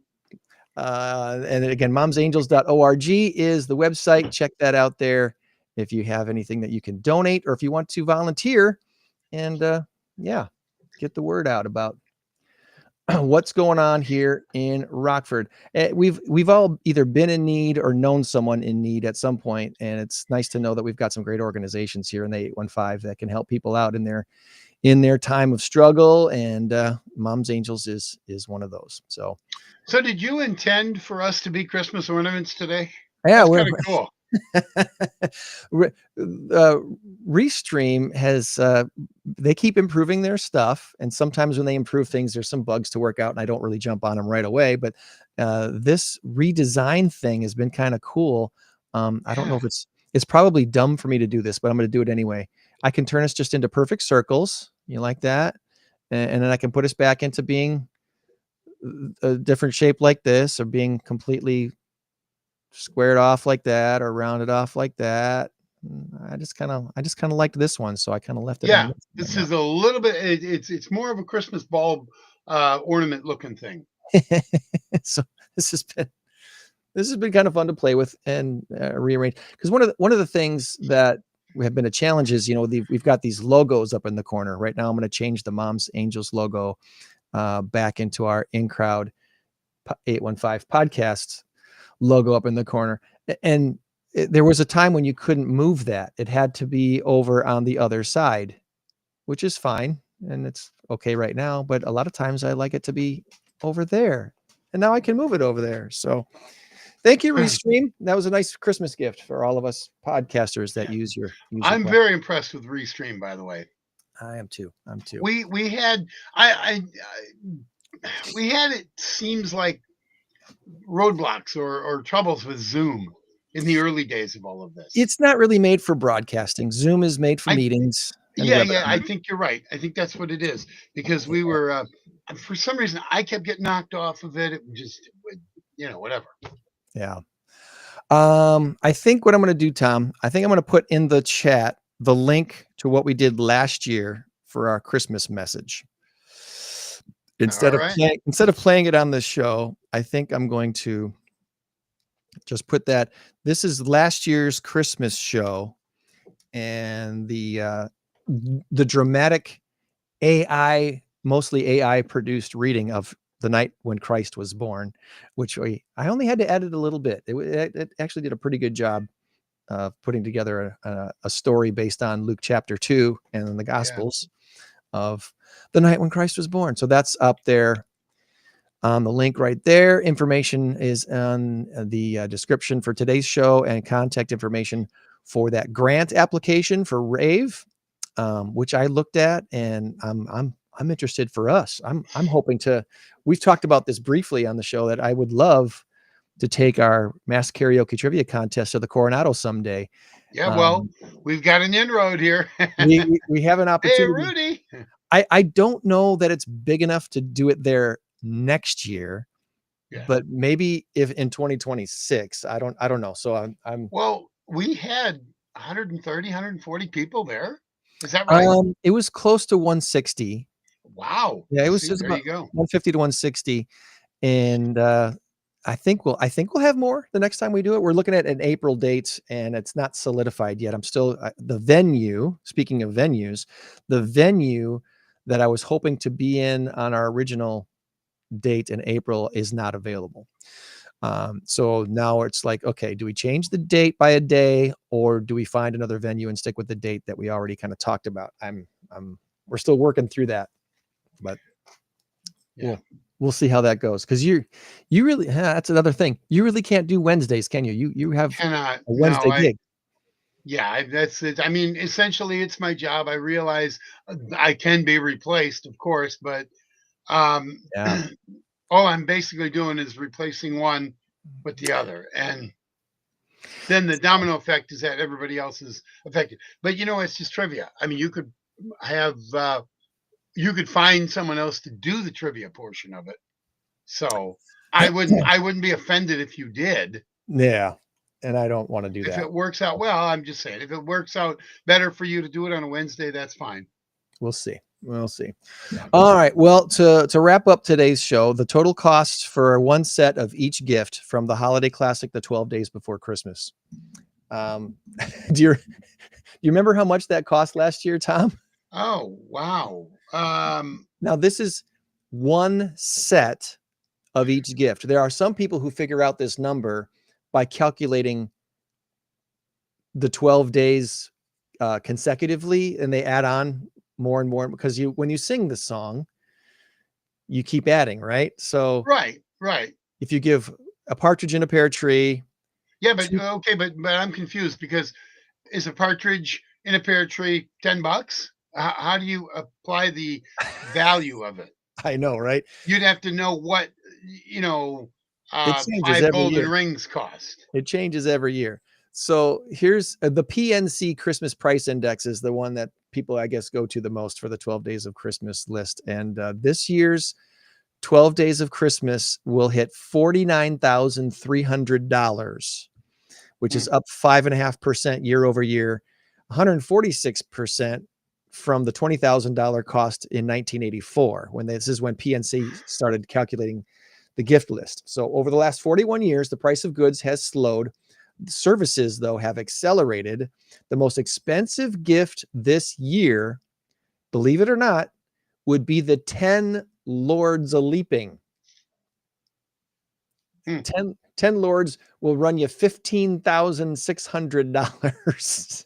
And again, momsangels.org is the website. Check that out there if you have anything that you can donate or if you want to volunteer and get the word out about what's going on here in Rockford. We've all either been in need or known someone in need at some point, and it's nice to know that we've got some great organizations here in the 815 that can help people out in their time of struggle, and Moms Angels is one of those. So did you intend for us to be Christmas ornaments today? yeah, That's we're kind of cool. Restream has they keep improving their stuff, and sometimes when they improve things, there's some bugs to work out, and I don't really jump on them right away. But this redesign thing has been kind of cool. I don't know if it's probably dumb for me to do this, but I'm going to do it anyway. I can turn us just into perfect circles. You like that? And then I can put us back into being a different shape like this, or being completely squared off like that or rounded off like that. I just kind of liked this one, so I kind of left it. Yeah, this is a little bit. It's more of a Christmas bulb ornament looking thing. So this has been kind of fun to play with and rearrange, because one of the things that have been a challenge is, we've got these logos up in the corner. Right now I'm going to change the Moms Angels logo back into our In Crowd 815 podcast logo up in the corner. And there was a time when you couldn't move that. It had to be over on the other side, which is fine. And it's okay right now. But a lot of times I like it to be over there. And now I can move it over there. So thank you, Restream. That was a nice Christmas gift for all of us podcasters that use your I'm very impressed with Restream, by the way. I am too. We had we had, it seems like, roadblocks or troubles with Zoom in the early days of all of this. It's not really made for broadcasting. Zoom is made for meetings. Yeah, I think you're right. I think that's what it is, because we were for some reason I kept getting knocked off of it. It just would, whatever. Yeah. I think what I'm going to do, Tom, I think I'm going to put in the chat the link to what we did last year for our Christmas message. Instead of playing it on the show, I think I'm going to just put that. This is last year's Christmas show, and the dramatic mostly AI produced reading of The Night When Christ Was Born, which I only had to edit a little bit. It actually did a pretty good job of putting together a story based on Luke chapter 2 and the Gospels of the night when Christ was born. So that's up there on the link right there. Information is on the description for today's show, and contact information for that grant application for RAVE, which I looked at, and I'm interested for us. I'm hoping to. We've talked about this briefly on the show that I would love to take our mass karaoke trivia contest to the Coronado someday. Yeah, well, we've got an inroad here. we have an opportunity. Hey, Rudy. I don't know that it's big enough to do it there next year. but maybe if in 2026, I don't know. So I'm Well, we had 130, 140 people there. Is that right? it was close to 160. Wow. Yeah, it was See, just there about you go. 150 to 160. And I think we'll have more the next time we do it. We're looking at an April date, and it's not solidified yet. I'm still the venue. Speaking of venues, the venue that I was hoping to be in on our original date in April is not available. So now it's like, okay, do we change the date by a day, or do we find another venue and stick with the date that we already kind of talked about? We're still working through that, but Yeah. we'll see how that goes. Cause you really, that's another thing. You really can't do Wednesdays, can you? You have Cannot. a Wednesday gig. Yeah, that's it. I mean, essentially, it's my job. I realize I can be replaced, of course, but Yeah. all I'm basically doing is replacing one with the other, and then the domino effect is that everybody else is affected. But it's just trivia. I mean, you could have you could find someone else to do the trivia portion of it. So I wouldn't be offended if you did. Yeah. And I don't want to do If that. it works out well, I'm just saying, if it works out better for you to do it on a Wednesday, that's fine. We'll see. All right. Well, to wrap up today's show, the total cost for one set of each gift from the holiday classic, the 12 Days Before Christmas. Do you remember how much that cost last year, Tom? Oh, wow. Now this is one set of each gift. There are some people who figure out this number by calculating the 12 days consecutively, and they add on more and more, because when you sing the song, you keep adding, right? So right. if you give a partridge in a pear tree. Yeah, but okay, but I'm confused, because is a partridge in a pear tree $10? How do you apply the value of it? I know, right? You'd have to know what, it changes 5 every golden year. rings cost. It changes every year. So here's the PNC Christmas Price Index is the one that people, I guess, go to the most for the 12 Days of Christmas list. And this year's 12 Days of Christmas will hit $49,300, which is up 5.5% year over year, 146% from the $20,000 cost in 1984, when this is when PNC started calculating the gift list. So over the last 41 years, the price of goods has slowed. Services, though, have accelerated. The most expensive gift this year, believe it or not, would be the 10 Lords a Leaping. 10 Lords will run you $15,600.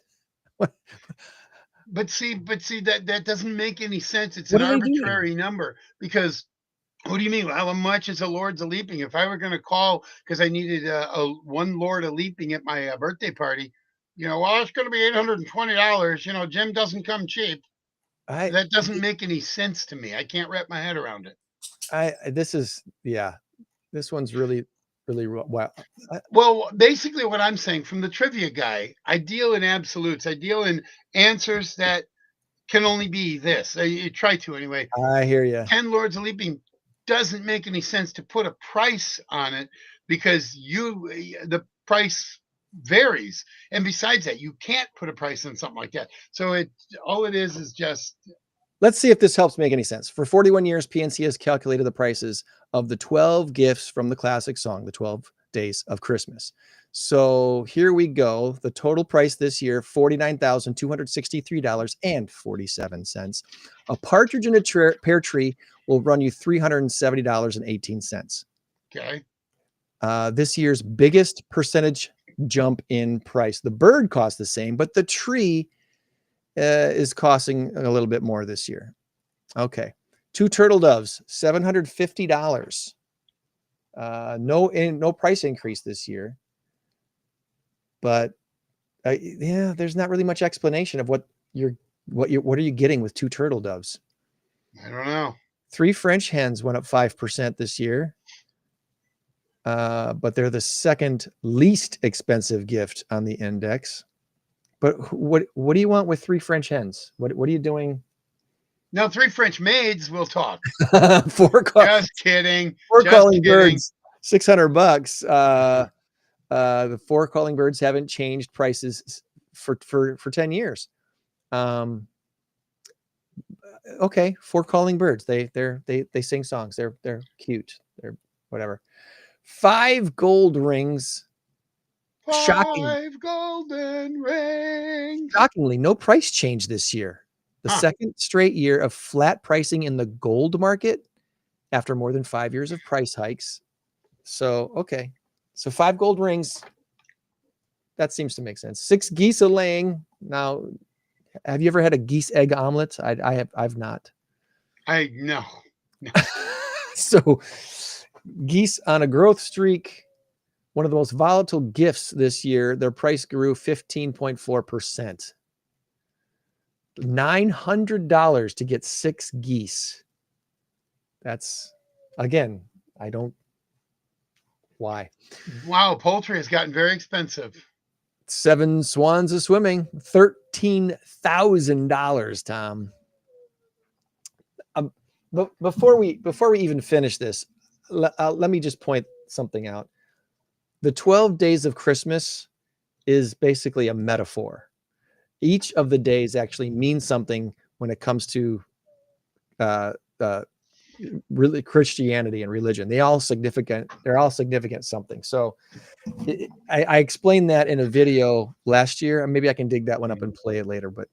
But see, that doesn't make any sense. It's an arbitrary number, because what do you mean? How much is a Lord's a Leaping? If I were going to call because I needed a one Lord a Leaping at my birthday party, well, it's going to be $820. Jim doesn't come cheap. That doesn't make any sense to me. I can't wrap my head around it. This one's really well. Well, basically what I'm saying, from the trivia guy, I deal in absolutes. I deal in answers that can only be this. I try to anyway. I hear you. 10 Lords a Leaping doesn't make any sense to put a price on it, because the price varies. And besides that, you can't put a price on something like that. So all it is just... Let's see if this helps make any sense. For 41 years, PNC has calculated the prices of the 12 gifts from the classic song, The 12 Days of Christmas. So here we go. The total price this year, $49,263.47. A partridge in a pear tree will run you $370.18. Okay. This year's biggest percentage jump in price. The bird costs the same, but the tree is costing a little bit more this year. Okay. 2 turtle doves, $750. No price increase this year. But there's not really much explanation of what are you getting with 2 turtle doves? I don't know. 3 French hens went up 5% this year. But they're the second least expensive gift on the index. But what do you want with 3 French hens? What are you doing? No, 3 French maids. We'll talk. 4 Just kidding. 4 calling birds. $600. The 4 calling birds haven't changed prices for 10 years. Okay, 4 calling birds. They sing songs. They're cute. They're whatever. 5 gold rings. Shocking. 5 golden rings. Shockingly, no price change this year. The second straight year of flat pricing in the gold market after more than 5 years of price hikes. So, okay. So 5 gold rings. That seems to make sense. 6 geese a laying. Now, have you ever had a geese egg omelet? I've not. No. So geese on a growth streak, one of the most volatile gifts this year. Their price grew 15.4%. $900 to get 6 geese. That's, again, I don't, why? Wow, poultry has gotten very expensive. 7 swans a swimming, $13,000, Tom. Before we even finish this, let me just point something out. The 12 days of Christmas is basically a metaphor. Each of the days actually means something when it comes to really Christianity and religion. They're all significant something. So I explained that in a video last year, and maybe I can dig that one up and play it later. But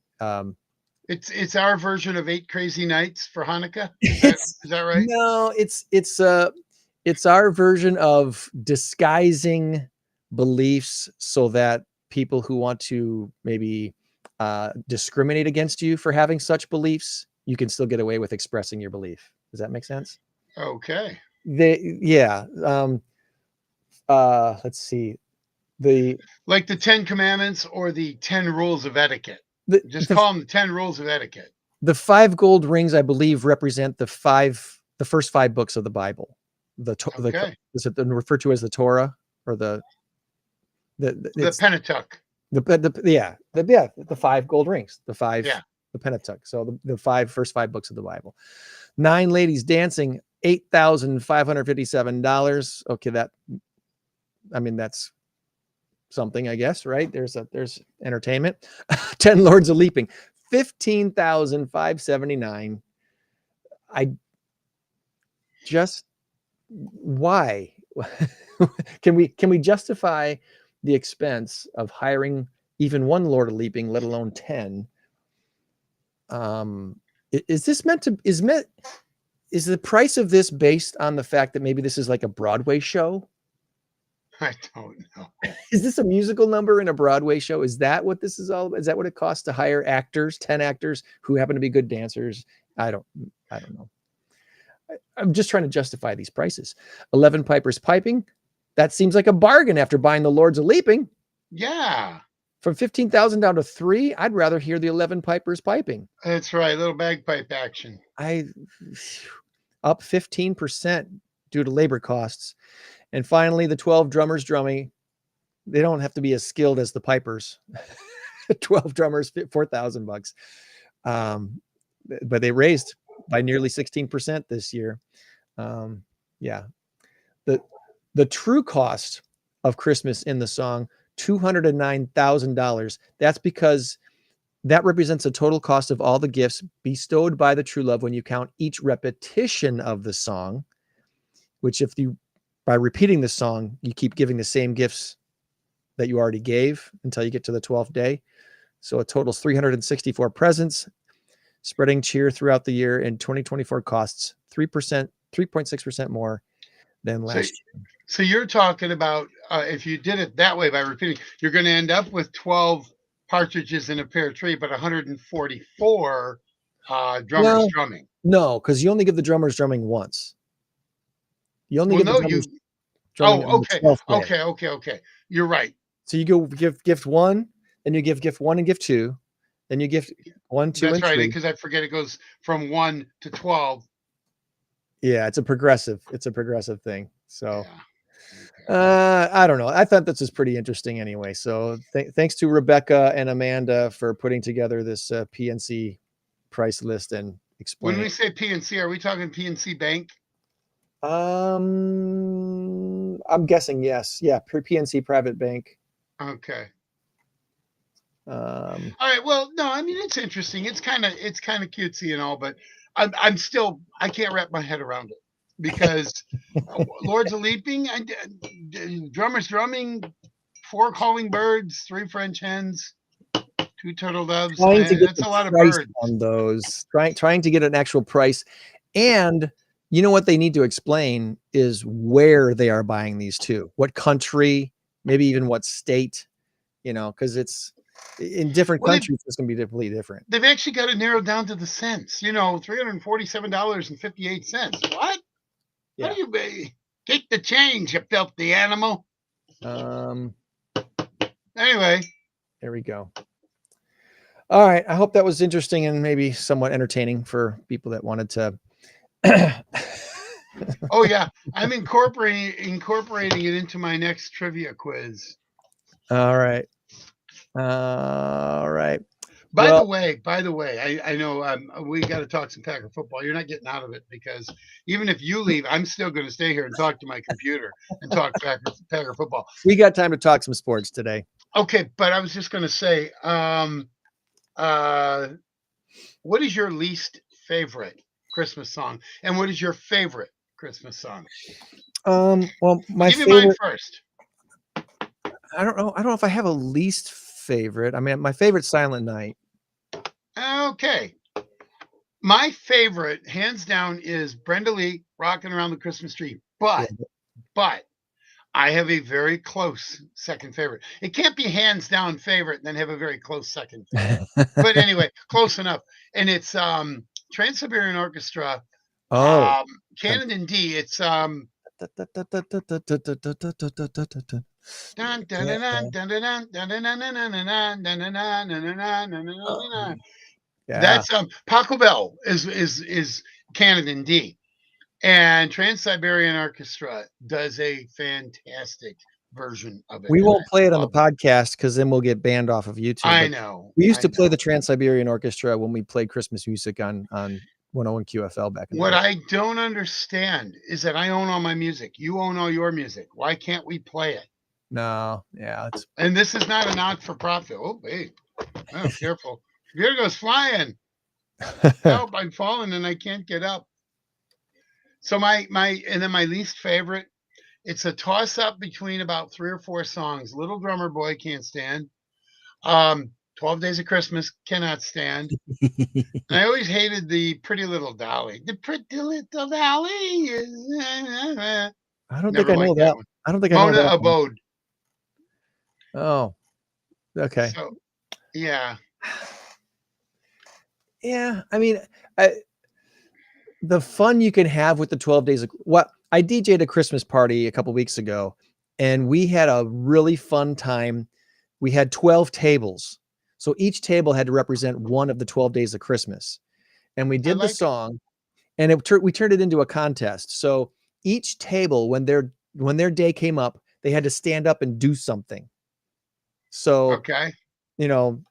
it's our version of 8 Crazy Nights for Hanukkah. Is that right? No, it's our version of disguising beliefs so that people who want to maybe discriminate against you for having such beliefs, you can still get away with expressing your belief. Does that make sense? Okay. Let's see. Like the 10 Commandments or the 10 Rules of Etiquette. Just call them the 10 Rules of Etiquette. The 5 gold rings, I believe, represent the first 5 books of the Bible. Is it referred to as the Torah or the Pentateuch? The 5 gold rings, the Pentateuch. So the first 5 books of the Bible. 9 ladies dancing, $8,557. Okay, that's something, I guess, right? There's entertainment. 10 lords a leaping, $15,579. Why? Can we justify the expense of hiring even 1 lord a leaping, let alone 10? Is the price of this based on the fact that maybe this is like a Broadway show? I don't know. Is this a musical number in a Broadway show? Is that what this is all about? Is that what it costs to hire 10 actors who happen to be good dancers? I don't know. I'm just trying to justify these prices. 11 pipers piping. That seems like a bargain after buying the lords a leaping. Yeah. From 15,000 down to 3, I'd rather hear the 11 pipers piping. That's right. Little bagpipe action. Up 15% due to labor costs. And finally, the 12 drummers drumming. They don't have to be as skilled as the pipers. 12 drummers, $4,000. But they raised by nearly 16% this year. The true cost of Christmas in the song, $209,000. That's because that represents a total cost of all the gifts bestowed by the true love when you count each repetition of the song, which by repeating the song, you keep giving the same gifts that you already gave until you get to the 12th day. So it totals 364 presents, spreading cheer throughout the year, and 2024 costs 3.6% more than last year. So you're talking about if you did it that way by repeating, you're going to end up with 12 partridges in a pear tree, but 144 drummers drumming. No, because you only give the drummers drumming once. You only give the drummers drumming on the 12th day. Okay. You're right. So you go give gift 1, then you give gift 1 and gift 2, then you give 1, 2, That's and 3. right, because I forget it goes from 1 to 12. Yeah, it's a progressive thing. So I don't know. I thought this was pretty interesting anyway. So thanks to Rebecca and Amanda for putting together this PNC price list and explaining. When we say PNC, are we talking PNC Bank? I'm guessing yes. Yeah, PNC Private Bank. Okay. Um, All right. Well, no, I mean it's interesting. It's kind of cutesy and all, but I'm still I can't wrap my head around it because Lords of Leaping, drummers drumming, 4 calling birds, 3 French hens, 2 turtle doves. trying to get That's the a lot of price birds. on those. Trying to get an actual price, and you know what they need to explain is where they are buying these too. What country, maybe even what state. You know, because it's in different Well, countries, it's going to be completely different. they've actually got to narrow down to the cents. You know, $347.58. What? Yeah. What do you take the change, you filthy animal? Anyway, there we go. All right. I hope that was interesting and maybe somewhat entertaining for people that wanted to. oh yeah, I'm incorporating it into my next trivia quiz. All right. All right. By the way, I know we got to talk some Packer football. You're not getting out of it because even if you leave, I'm still going to stay here and talk to my computer and talk Packer football. We got time to talk some sports today. Okay, but I was just going to say, what is your least favorite Christmas song, and what is your favorite Christmas song? Well, my give me mine first. I don't know if I have a least favorite. I mean, my favorite Silent Night. Okay. My favorite, hands down, is Brenda Lee, Rocking Around the Christmas Tree. But I have a very close second favorite. It can't be hands down favorite and then have a very close second favorite. But anyway, close enough. And it's Trans-Siberian Orchestra. Canon in D. It's that's Paco Bell is canon in D, and Trans-Siberian Orchestra does a fantastic version of it. We won't play it on the podcast because then we'll get banned off of YouTube. I know. We used to play the Trans-Siberian Orchestra when we played Christmas music on 101 QFL back in the day. What I don't understand is that I own all my music. You own all your music. Why can't we play it? No, yeah. And this is not a not-for-profit. Oh, hey. Oh, careful. Here goes flying. Help, I'm falling and I can't get up. So my least favorite, it's a toss-up between about 3 or 4 songs. Little Drummer Boy, can't stand. 12 Days of Christmas, cannot stand. And I always hated the Pretty Little Dolly. The Pretty Little Dolly is... I don't think I know that one. I don't think I know that one. Abode. Oh, okay. So, yeah. Yeah, I mean, the fun you can have with the 12 days of I DJ'd a Christmas party a couple weeks ago, and we had a really fun time. We had 12 tables, so each table had to represent one of the 12 days of Christmas, and we did the song, and we turned it into a contest. So each table, when their day came up, they had to stand up and do something. So okay, you know,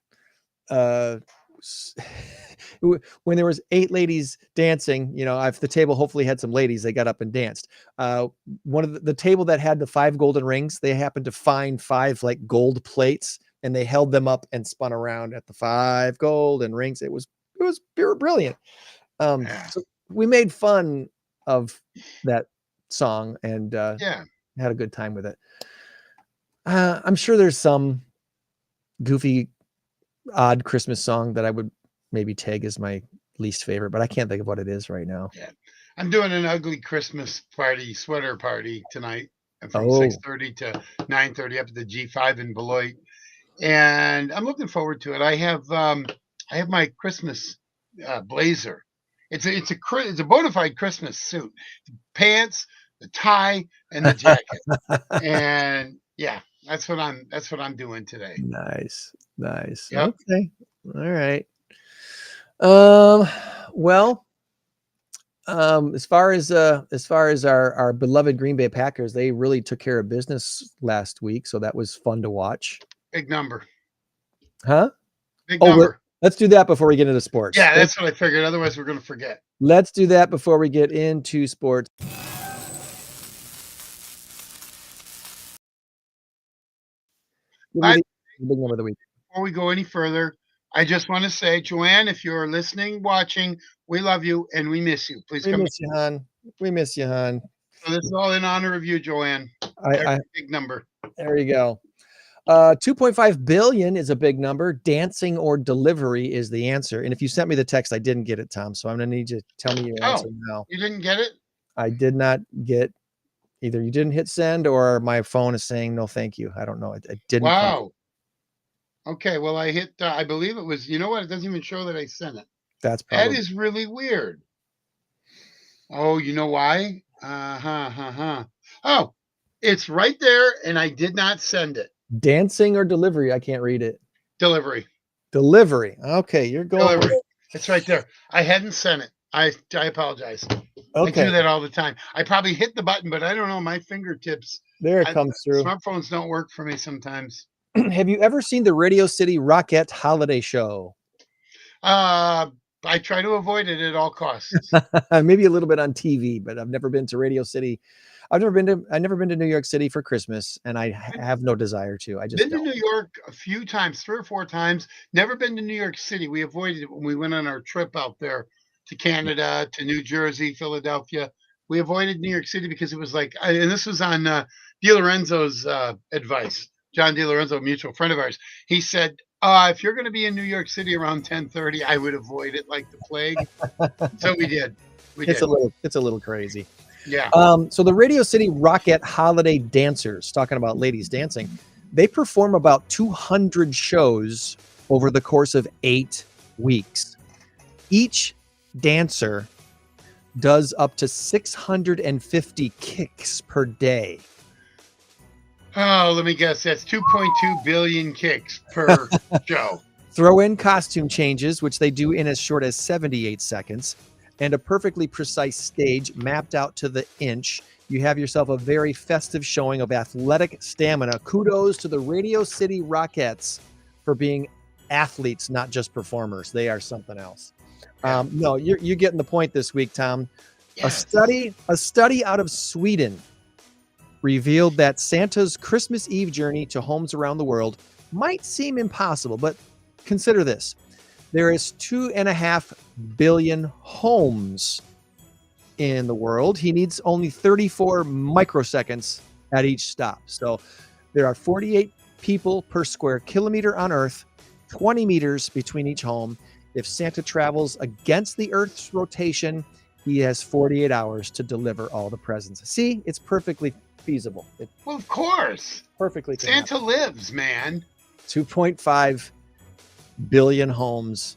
when there was 8 ladies dancing, you know, if the table hopefully had some ladies, they got up and danced. One of the table that had the 5 golden rings, they happened to find 5 like gold plates, and they held them up and spun around at the 5 golden rings. It was brilliant. So we made fun of that song and had a good time with it. I'm sure there's some goofy, odd Christmas song that I would maybe tag as my least favorite, but I can't think of what it is right now. Yeah, I'm doing an ugly Christmas sweater party tonight from 6:30 to 9:30 up at the G5 in Beloit, and I'm looking forward to it. I have my Christmas blazer. It's a bona fide Christmas suit, the pants, the tie, and the jacket, and yeah. That's what I'm doing today. Nice. Yep. Okay. All right. As far as our beloved Green Bay Packers, they really took care of business last week, so that was fun to watch. Big number. Huh? Big number. Let's do that before we get into sports. Yeah, that's what I figured. Otherwise, we're going to forget. Let's do that before we get into sports. But the big number of the week. before we go any further, I just want to say, Joanne, if you're listening, watching, we love you and we miss you. Please We come. miss you, hon. We miss you, hon. So this is all in honor of you, Joanne. I Big number. there you go. 2.5 billion is a big number. Dancing or delivery is the answer. And if you sent me the text, I didn't get it, Tom. So I'm going to need you to tell me your answer now. You didn't get it? I did not get either. You didn't hit send or my phone is saying no, thank you. I don't know. It didn't. Wow. Okay. Well, I hit, I believe it was, you know what? It doesn't even show that I sent it. That's probably. That is really weird. Oh, you know why? Oh, it's right there. And I did not send it. Dancing or delivery? I can't read it. Delivery. Okay, you're going. Delivery. It's right there. I hadn't sent it. I apologize. Okay. I do that all the time. I probably hit the button, but I don't know. My fingertips. There it comes through. Smartphones don't work for me sometimes. Have you ever seen the Radio City Rockette Holiday Show? I try to avoid it at all costs. Maybe a little bit on TV, but I've never been to Radio City. I've never been to New York City for Christmas, and I have no desire to. I just been to New York a few times, 3 or 4 times. Never been to New York City. We avoided it when we went on our trip out there to Canada, to New Jersey, Philadelphia. We avoided New York City because it was like, and this was on DiLorenzo's advice. John DiLorenzo, a mutual friend of ours. He said, if you're going to be in New York City around 10:30, I would avoid it like the plague. So we did. It's a little crazy. Yeah. So the Radio City Rockette Holiday Dancers, talking about ladies dancing, they perform about 200 shows over the course of 8 weeks. Each dancer does up to 650 kicks per day. Oh, let me guess. That's 2.2 billion kicks per show. Throw in costume changes, which they do in as short as 78 seconds. And a perfectly precise stage mapped out to the inch. You have yourself a very festive showing of athletic stamina. Kudos to the Radio City Rockettes for being athletes, not just performers. They are something else. No, you're getting the point this week, Tom. Yes. A study out of Sweden revealed that Santa's Christmas Eve journey to homes around the world might seem impossible, but consider this. There is 2.5 billion homes in the world. He needs only 34 microseconds at each stop. So there are 48 people per square kilometer on Earth, 20 meters between each home. If Santa travels against the Earth's rotation, he has 48 hours to deliver all the presents. See, it's perfectly feasible. Well, of course. Perfectly. Santa lives, man. 2.5 billion homes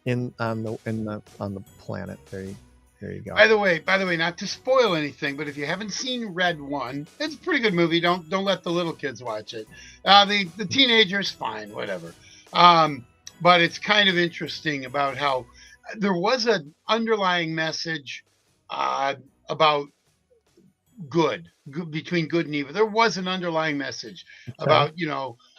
on the planet. There you go. By the way, not to spoil anything, but if you haven't seen Red One, it's a pretty good movie. Don't let the little kids watch it. The teenagers, fine, whatever. But it's kind of interesting about how there was an underlying message about good between good and evil. There was an underlying message about,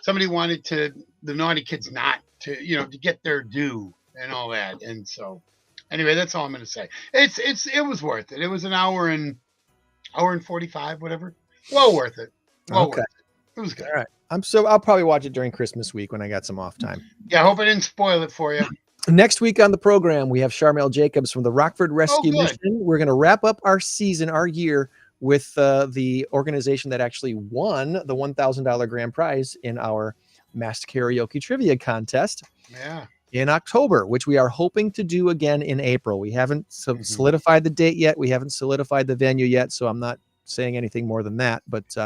somebody wanted the naughty kids not to, to get their due and all that. And so anyway, that's all I'm going to say. It was worth it. It was an hour and 45, whatever. Well worth it. Worth it. It was good. All right. I'll probably watch it during Christmas week when I got some off time. Yeah. I hope I didn't spoil it for you. Next week on the program, we have Charmel Jacobs from the Rockford Rescue Mission. We're going to wrap up our year with the organization that actually won the $1,000 grand prize in our Masked Karaoke Trivia Contest in October, which we are hoping to do again in April. We haven't solidified the date yet. We haven't solidified the venue yet, so I'm not saying anything more than that. But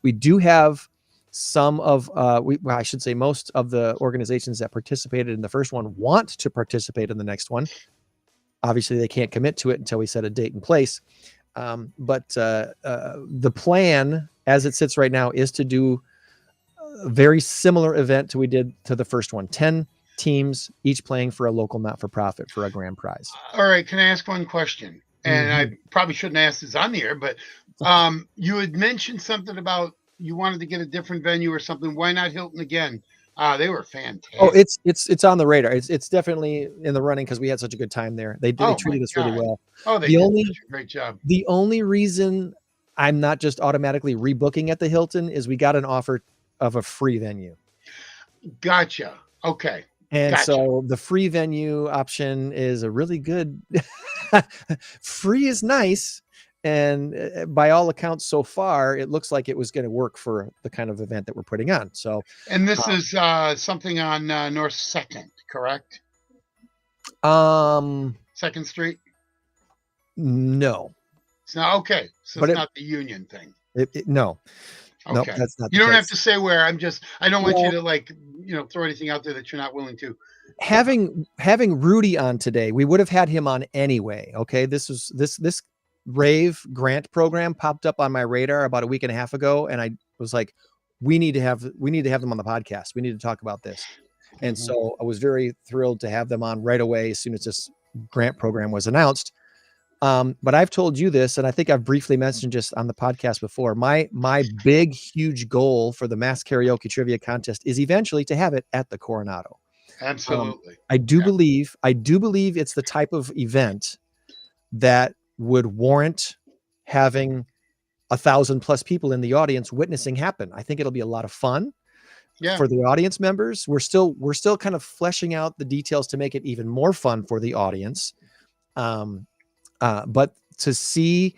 we do have some of, I should say most of the organizations that participated in the first one want to participate in the next one. Obviously, they can't commit to it until we set a date and place. But the plan as it sits right now is to do a very similar event to we did to the first one. 10 teams, each playing for a local not-for-profit for a grand prize. All right. Can I ask one question? And I probably shouldn't ask this on the air, but you had mentioned something about you wanted to get a different venue or something. Why not Hilton again? They were fantastic. Oh, it's on the radar. It's definitely in the running because we had such a good time there. They treated us really well. Oh, they did such a great job. The only reason I'm not just automatically rebooking at the Hilton is we got an offer of a free venue. Gotcha. Okay. And Gotcha. so the free venue option is a really good. Free is nice. And by all accounts so far, it looks like it was going to work for the kind of event that we're putting on. So, And this is something on North 2nd, correct? 2nd Street? No. It's not okay. So But it's not the Union thing. No. Okay. No, that's not. You don't case. have to say where. I don't want you to throw anything out there that you're not willing to. Having Rudy on today, we would have had him on anyway. Okay. This RAVE grant program popped up on my radar about a week and a half ago. And I was like, we need to have them on the podcast. We need to talk about this. And so I was very thrilled to have them on right away as soon as this grant program was announced. But I've told you this, and I think I've briefly mentioned just on the podcast before. My big, huge goal for the Mass Karaoke Trivia Contest is eventually to have it at the Coronado. Absolutely. I do believe it's the type of event that would warrant having 1,000+ people in the audience witnessing happen. I think it'll be a lot of fun for the audience members. We're still kind of fleshing out the details to make it even more fun for the audience. But to see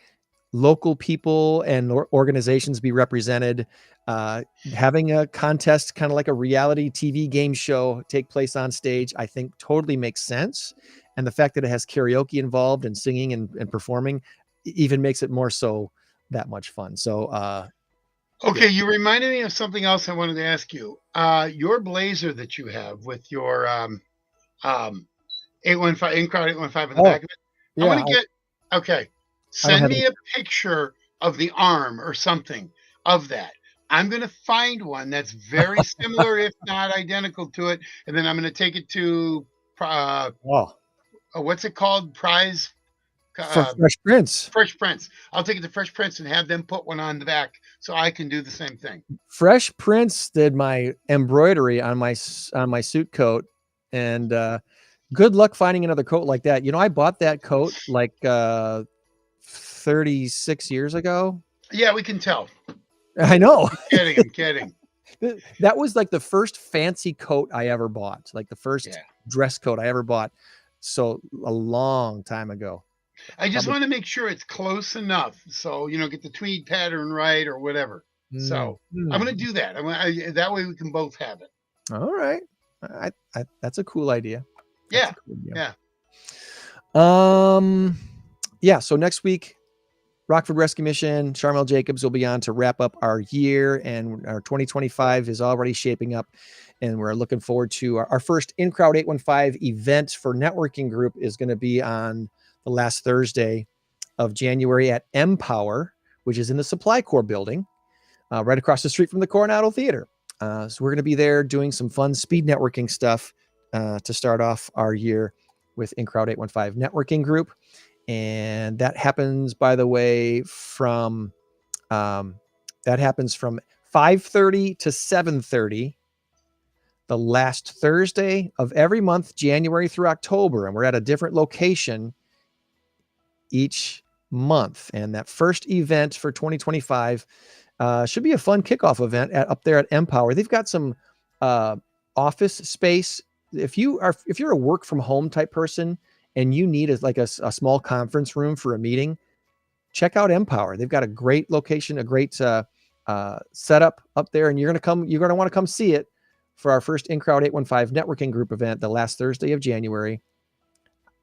local people and organizations be represented, having a contest, kind of like a reality TV game show, take place on stage, I think totally makes sense. And the fact that it has karaoke involved and singing and performing even makes it more so that much fun. So, okay. You reminded me of something else I wanted to ask you. Your blazer that you have with your 815 in-crowd 815 in the back of it. Yeah, I want to get send me a picture of the arm or something of that. I'm going to find one that's very similar, if not identical to it. And then I'm going to take it to, what's it called? Prize? Fresh Prince. Fresh Prince. I'll take it to Fresh Prince and have them put one on the back so I can do the same thing. Fresh Prince did my embroidery on my suit coat, and good luck finding another coat like that. You know, I bought that coat like 36 years ago. Yeah, we can tell. I know. I'm kidding. That was like the first fancy coat I ever bought, like the first dress coat I ever bought. So a long time ago. I just want to make sure it's close enough. So, get the tweed pattern right or whatever. So I'm going to do that. That way we can both have it. All right. That's a cool idea. Yeah. So next week, Rockford Rescue Mission, Charmel Jacobs will be on to wrap up our year, and our 2025 is already shaping up, and we're looking forward to our first In-Crowd 815 event for networking group is going to be on the last Thursday of January at Empower, which is in the Supply Corps building, right across the street from the Coronado Theatre. So we're going to be there doing some fun speed networking stuff to start off our year with In-Crowd 815 networking group. And that happens, by the way, from 5:30 to 7:30, the last Thursday of every month, January through October. And we're at a different location each month. And that first event for 2025 should be a fun kickoff event up there at Empower. They've got some office space. If you're a work from home type person and you need a small conference room for a meeting, check out Empower. They've got a great location, a great setup up there, and you're going to want to come see it for our first In-Crowd 815 networking group event, the last Thursday of January,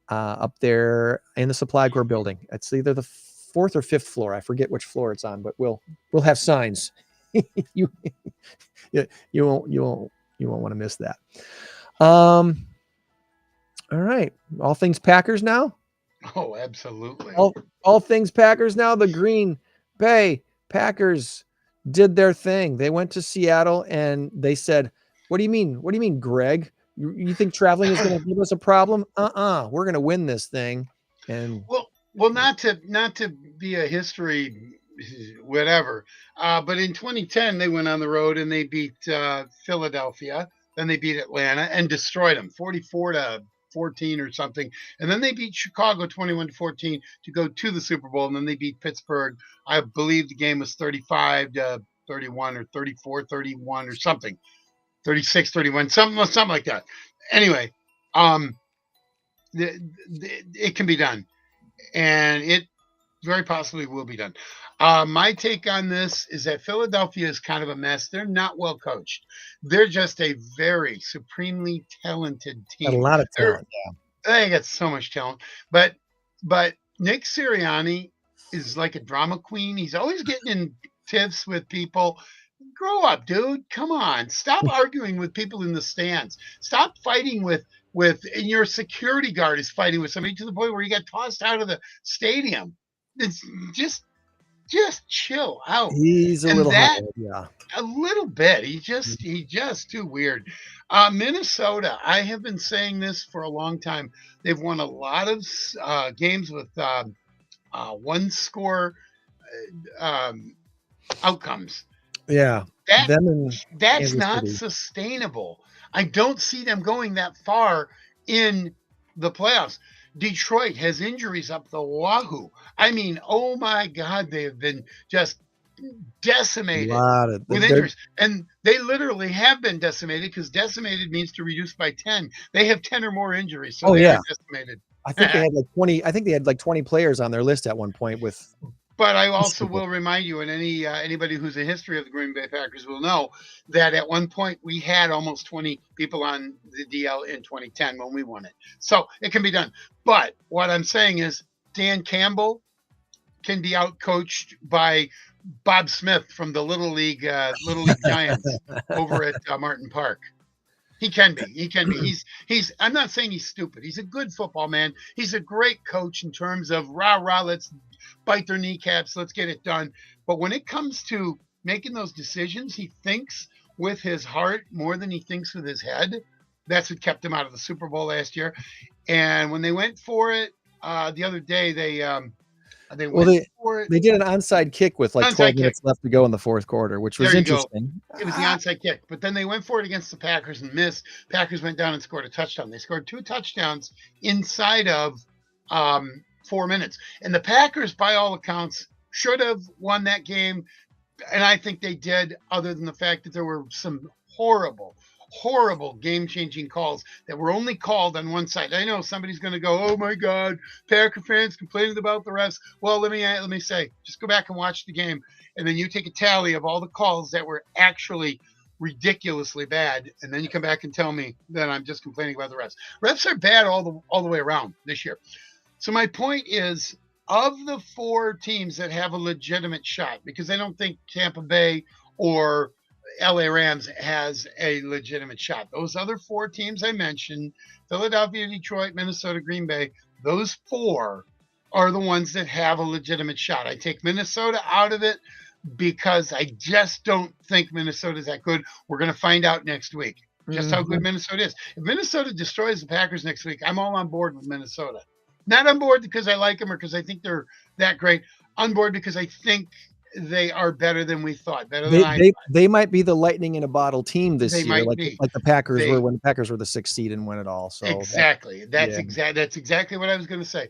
up there in the Supply Corps building. It's either the 4th or 5th floor. I forget which floor it's on, but we'll have signs. you won't want to miss that. All right. All things Packers now? Oh, absolutely. All things Packers now. The Green Bay Packers did their thing. They went to Seattle and they said, what do you mean? What do you mean, Greg? You think traveling is going to give us a problem? We're going to win this thing. And well, not to be a history whatever, but in 2010 they went on the road and they beat Philadelphia. Then they beat Atlanta and destroyed them 44-14 or something. And then they beat Chicago 21-14 to go to the Super Bowl. And then they beat Pittsburgh. I believe the game was 35-17 31 or 34, 31 or something, 36, 31, something like that. Anyway, it can be done, and it very possibly will be done. My take on this is that Philadelphia is kind of a mess. They're not well coached. They're just a very supremely talented A team. lot of They're- talent. Yeah. They got so much talent, but Nick Sirianni is like a drama queen. He's always getting in tiffs with people. Grow up, dude. Come on. Stop arguing with people in the stands. Stop fighting with and your security guard is fighting with somebody to the point where you got tossed out of the stadium. It's just chill out. He's a And little that- hot. Yeah. A little bit. He just too weird. Minnesota. I have been saying this for a long time. They've won a lot of games with one score outcomes. Yeah. That Them and that's Kansas not City. sustainable. I don't see them going that far in the playoffs. Detroit has injuries up the wahoo. I mean, oh my God, they have been just decimated with injuries. And they literally have been decimated, because decimated means to reduce by 10. They have 10 or more injuries. So they are decimated. I think they had like 20. I think they had like 20 players on their list at one point with. But I also will remind you, and anybody who's a history of the Green Bay Packers will know that at one point we had almost 20 people on the DL in 2010 when we won it. So it can be done. But what I'm saying is Dan Campbell can be outcoached by Bob Smith from the Little League Giants over at Martin Park. He can be. He's. I'm not saying he's stupid. He's a good football man. He's a great coach in terms of rah, let's bite their kneecaps, let's get it done. But when it comes to making those decisions, he thinks with his heart more than he thinks with his head. That's what kept him out of the Super Bowl last year. And when they went for it the other day, they went for it. They did an onside kick with like 12 minutes left to go in the fourth quarter, which was interesting. It was the onside kick, but then they went for it against the Packers and missed. Packers went down and scored a touchdown. They scored 2 touchdowns inside of 4 minutes. And the Packers, by all accounts, should have won that game. And I think they did, other than the fact that there were some horrible game-changing calls that were only called on one side. I know somebody's going to go, oh my God, Packer fans complaining about the refs. Well, let me say, just go back and watch the game, and then you take a tally of all the calls that were actually ridiculously bad, and then you come back and tell me that I'm just complaining about the refs. Refs are bad all the way around this year. So my point is, of the 4 teams that have a legitimate shot, because I don't think Tampa Bay or LA Rams has a legitimate shot. Those other 4 teams I mentioned, Philadelphia, Detroit, Minnesota, Green Bay, those 4 are the ones that have a legitimate shot. I take Minnesota out of it because I just don't think Minnesota is that good. We're going to find out next week just how good Minnesota is. If Minnesota destroys the Packers next week, I'm all on board with Minnesota. Not on board because I like them or because I think they're that great. On board because I think they are better than we thought. They might be the lightning in a bottle team this year, like the Packers were when the Packers were the 6th seed and won it all. So exactly, that's exactly what I was going to say.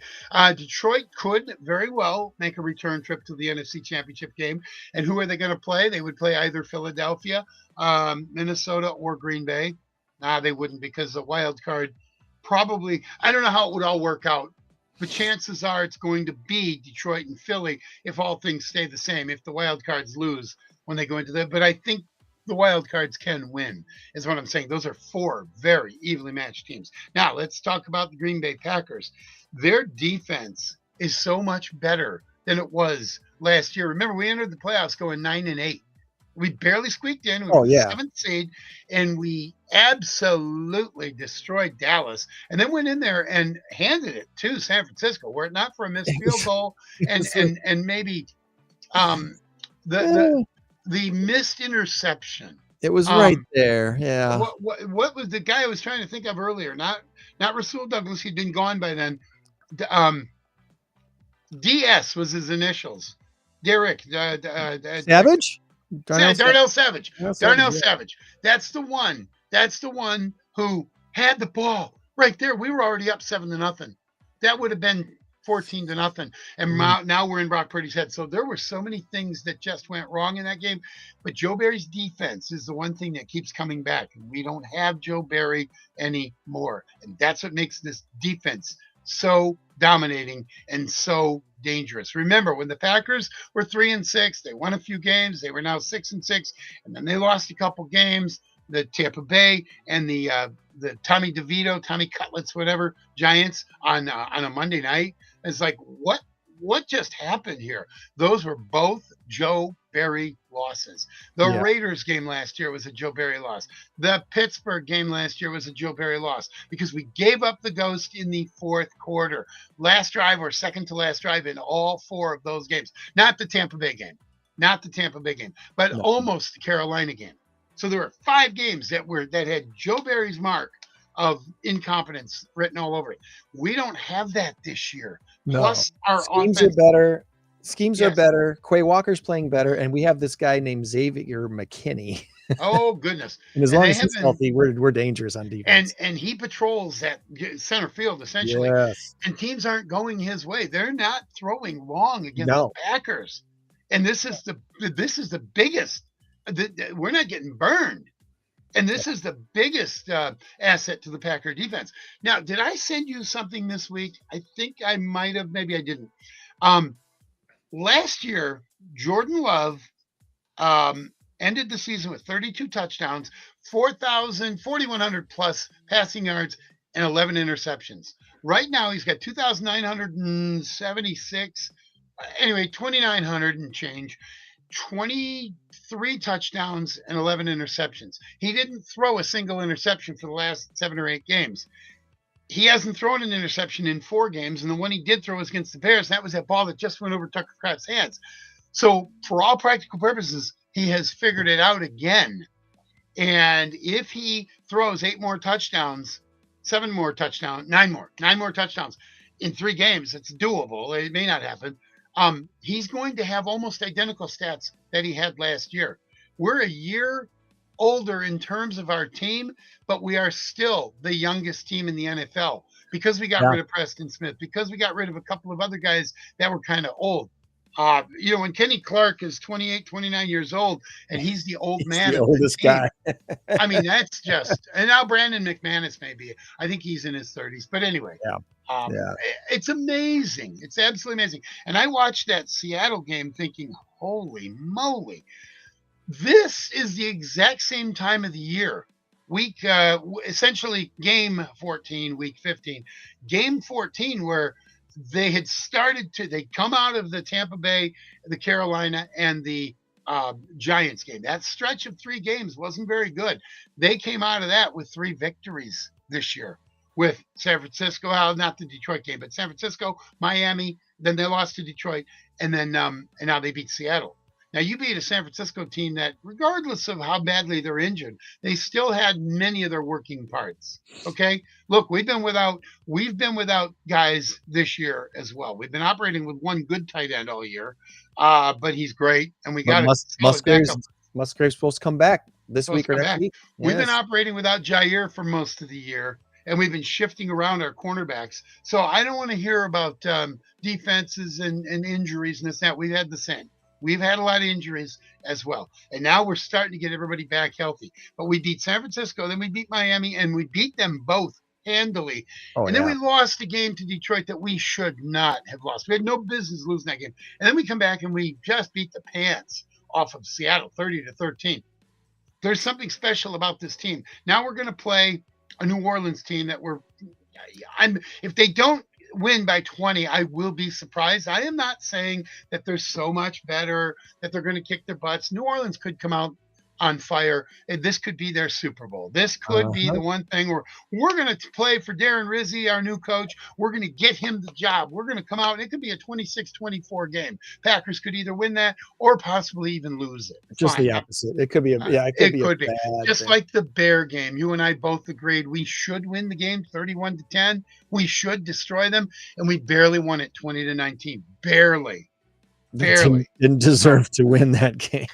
Detroit could very well make a return trip to the NFC Championship game. And who are they going to play? They would play either Philadelphia, Minnesota, or Green Bay. They wouldn't, because the wild card probably. I don't know how it would all work out. But chances are it's going to be Detroit and Philly if all things stay the same, if the wild cards lose when they go into that. But I think the wild cards can win, is what I'm saying. Those are 4 very evenly matched teams. Now, let's talk about the Green Bay Packers. Their defense is so much better than it was last year. Remember, we entered the playoffs going 9-8. We barely squeaked in. We were the 7th seed, and we absolutely destroyed Dallas, and then went in there and handed it to San Francisco. Were it not for a missed field goal and maybe the missed interception, it was right there. Yeah. What was the guy I was trying to think of earlier? Not Rasul Douglas. He'd been gone by then. DS was his initials. Derek Savage. Darnell Savage. Darnell Savage. That's the one. That's the one who had the ball right there. We were already up 7-0. That would have been 14-0. And now we're in Brock Purdy's head. So there were so many things that just went wrong in that game. But Joe Barry's defense is the one thing that keeps coming back. We don't have Joe Barry anymore. And that's what makes this defense so dominating and so dangerous. Remember, when the Packers were 3-6, they won a few games. They were now 6-6, and then they lost a couple games. The Tampa Bay and the Tommy DeVito, Tommy Cutlets, whatever Giants on a Monday night. It's like, what just happened here? Those were both Joe Barry losses. The Raiders game last year was a Joe Barry loss. The Pittsburgh game last year was a Joe Barry loss because we gave up the ghost in the fourth quarter. Last drive or second to last drive in all 4 of those games. Not the Tampa Bay game, but almost the Carolina game. So there were 5 games that had Joe Barry's mark of incompetence written all over it. We don't have that this year. No. Plus, our schemes offense are better. Schemes are better. Quay Walker's playing better, and we have this guy named Xavier McKinney. Oh goodness! And as long as he's healthy, we're dangerous on defense. And he patrols that center field essentially. Yes. And teams aren't going his way. They're not throwing long against the Packers. And this is the biggest. We're not getting burned. And this is the biggest asset to the Packer defense. Now, did I send you something this week? I think I might have. Maybe I didn't. Last year, Jordan Love ended the season with 32 touchdowns, 4,100 plus passing yards, and 11 interceptions. Right now, he's got 2,976. Anyway, 2,900 and change. 23 touchdowns and 11 interceptions. He didn't throw a single interception for the last 7 or 8 games. He hasn't thrown an interception in 4 games, and the one he did throw was against the Bears. That was that ball that just went over Tucker Kraft's hands. So for all practical purposes, he has figured it out again. And if he throws 8 more touchdowns, 7 more touchdowns, 9 more touchdowns in 3 games, it's doable. It may not happen. He's going to have almost identical stats that he had last year. We're a year older in terms of our team, but we are still the youngest team in the NFL because we got rid of Preston Smith, because we got rid of a couple of other guys that were kind of old. When Kenny Clark is 28, 29 years old, and he's the old man. The oldest guy. I mean, that's just, and now Brandon McManus maybe. I think he's in his 30s. But anyway, it's amazing. It's absolutely amazing. And I watched that Seattle game thinking, holy moly, this is the exact same time of the year. Essentially game 14, week 15, game 14, where they had they'd come out of the Tampa Bay, the Carolina, and the Giants game. That stretch of 3 games wasn't very good. They came out of that with 3 victories this year with San Francisco, not the Detroit game, but San Francisco, Miami, then they lost to Detroit, and then and now they beat Seattle. Now, you beat a San Francisco team that, regardless of how badly they're injured, they still had many of their working parts. Okay, look, we've been without guys this year as well. We've been operating with one good tight end all year, but he's great, and we got Musgrave's supposed to come back this week or next week. We've been operating without Jair for most of the year, and we've been shifting around our cornerbacks. So I don't want to hear about defenses and injuries and this and that. We've had the same. We've had a lot of injuries as well. And now we're starting to get everybody back healthy. But we beat San Francisco, then we beat Miami, and we beat them both handily. Then we lost a game to Detroit that we should not have lost. We had no business losing that game. And then we come back and we just beat the pants off of Seattle, 30-13. There's something special about this team. Now we're going to play a New Orleans team that if they don't win by 20, I will be surprised. I am not saying that they're so much better that they're going to kick their butts. New Orleans could come out on fire, and this could be their Super Bowl. This could be the one thing where we're going to play for Darren Rizzi, our new coach. We're going to get him the job. We're going to come out, and it could be a 26-24 game. Packers could either win that or possibly even lose it. Just the opposite. It could be it could be just like the Bear game. You and I both agreed we should win the game 31-10. We should destroy them, and we barely won it 20-19. Barely. Didn't deserve to win that game.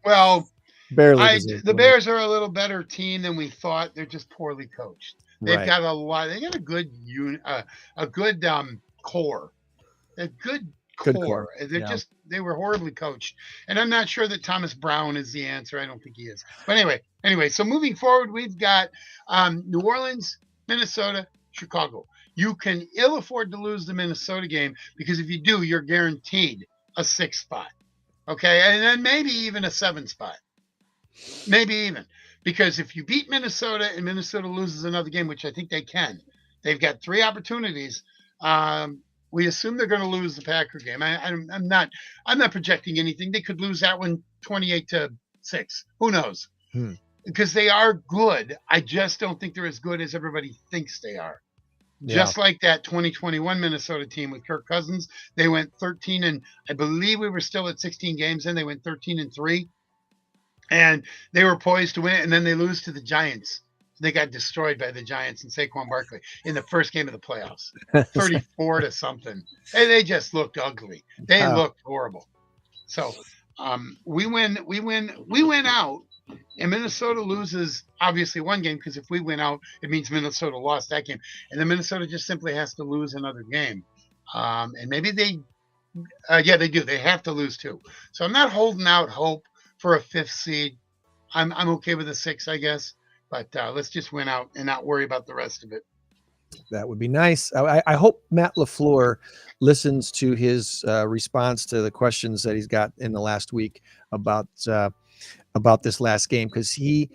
Well, barely. The Bears are a little better team than we thought. They're just poorly coached. They've got a lot. They got a good core. A good Good core. core. They're Yeah. just they were horribly coached, and I'm not sure that Thomas Brown is the answer. I don't think he is. But anyway. So moving forward, we've got New Orleans, Minnesota, Chicago. You can ill afford to lose the Minnesota game because if you do, you're guaranteed a 6th spot. Okay, and then maybe even a 7th spot. Maybe even because if you beat Minnesota and Minnesota loses another game, which I think they can, they've got 3 opportunities. We assume they're going to lose the Packer game. I'm not projecting anything. They could lose that one 28-6. Who knows? Because they are good. I just don't think they're as good as everybody thinks they are. Yeah. Just like that 2021 Minnesota team with Kirk Cousins, they went 13 and I believe we were still at 16 games in. They went 13-3, and they were poised to win it, and then they lose to the Giants. They got destroyed by the Giants and Saquon Barkley in the first game of the playoffs, 34 to something. And they just looked ugly. They looked horrible. So we win out, and Minnesota loses obviously one game because if we win out, it means Minnesota lost that game, and then Minnesota just simply has to lose another game. And maybe they do. They have to lose 2. So I'm not holding out hope for a 5th seed. I'm okay with a 6, I guess. But let's just win out and not worry about the rest of it. That would be nice. I hope Matt LaFleur listens to his response to the questions that he's got in the last week about this last game, because he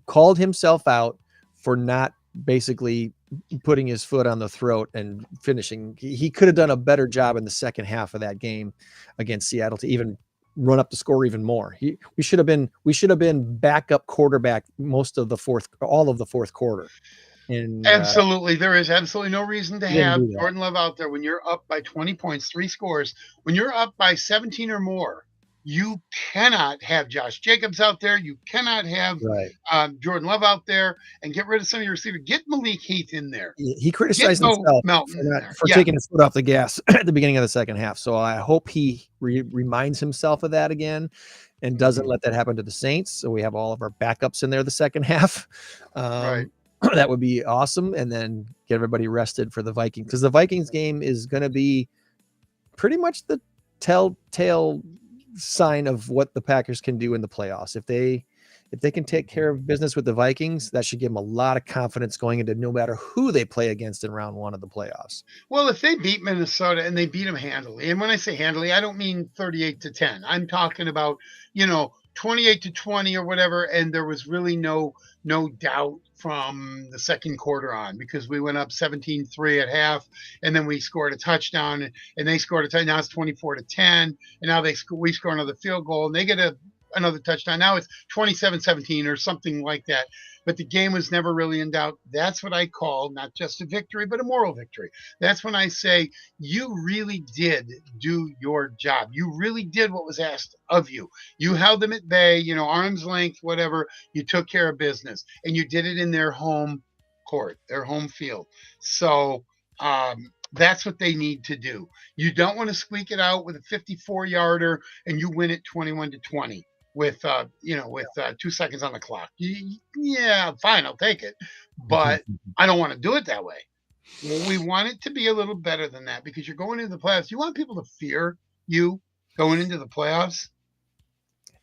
called himself out for not basically putting his foot on the throat and finishing. He could have done a better job in the second half of that game against Seattle to even run up the score even more. We should have been backup quarterback all of the fourth quarter. And absolutely, there is absolutely no reason to have Jordan Love out there when you're up by 20 points, 3 scores. When you're up by 17 or more, you cannot have Josh Jacobs out there. You cannot have Jordan Love out there and get rid of some of your receivers. Get Malik Heath in there. He criticized himself for taking his foot off the gas at the beginning of the second half. So I hope he reminds himself of that again and doesn't let that happen to the Saints. So we have all of our backups in there the second half. That would be awesome. And then get everybody rested for the Vikings, because the Vikings game is going to be pretty much the telltale sign of what the Packers can do in the playoffs. If they can take care of business with the Vikings, that should give them a lot of confidence going into no matter who they play against in round 1 of the playoffs. Well, if they beat Minnesota and they beat them handily, and when I say handily, I don't mean 38-10. I'm talking about, 28-20 or whatever, and there was really no doubt from the second quarter on, because we went up 17-3 at half, and then we scored a touchdown, and they scored a touchdown. Now it's 24-10, and now we score another field goal, and they get another touchdown. Now it's 27-17 or something like that. But the game was never really in doubt. That's what I call not just a victory, but a moral victory. That's when I say you really did do your job. You really did what was asked of you. You held them at bay, arm's length, whatever. You took care of business, and you did it in their home court, their home field. So that's what they need to do. You don't want to squeak it out with a 54-yarder and you win it 21-20. With 2 seconds on the clock. Yeah, fine, I'll take it. But I don't want to do it that way. We want it to be a little better than that, because you're going into the playoffs. You want people to fear you going into the playoffs.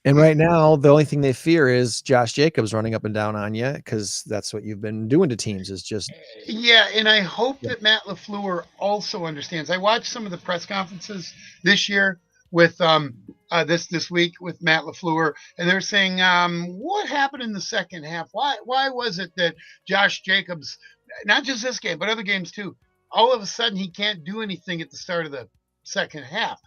And right now, the only thing they fear is Josh Jacobs running up and down on you, because that's what you've been doing to teams, is just. Yeah, and I hope that Matt LaFleur also understands. I watched some of the press conferences this year with this week with Matt LaFleur, and they're saying, what happened in the second half? Why was it that Josh Jacobs, not just this game, but other games too, all of a sudden he can't do anything at the start of the second half?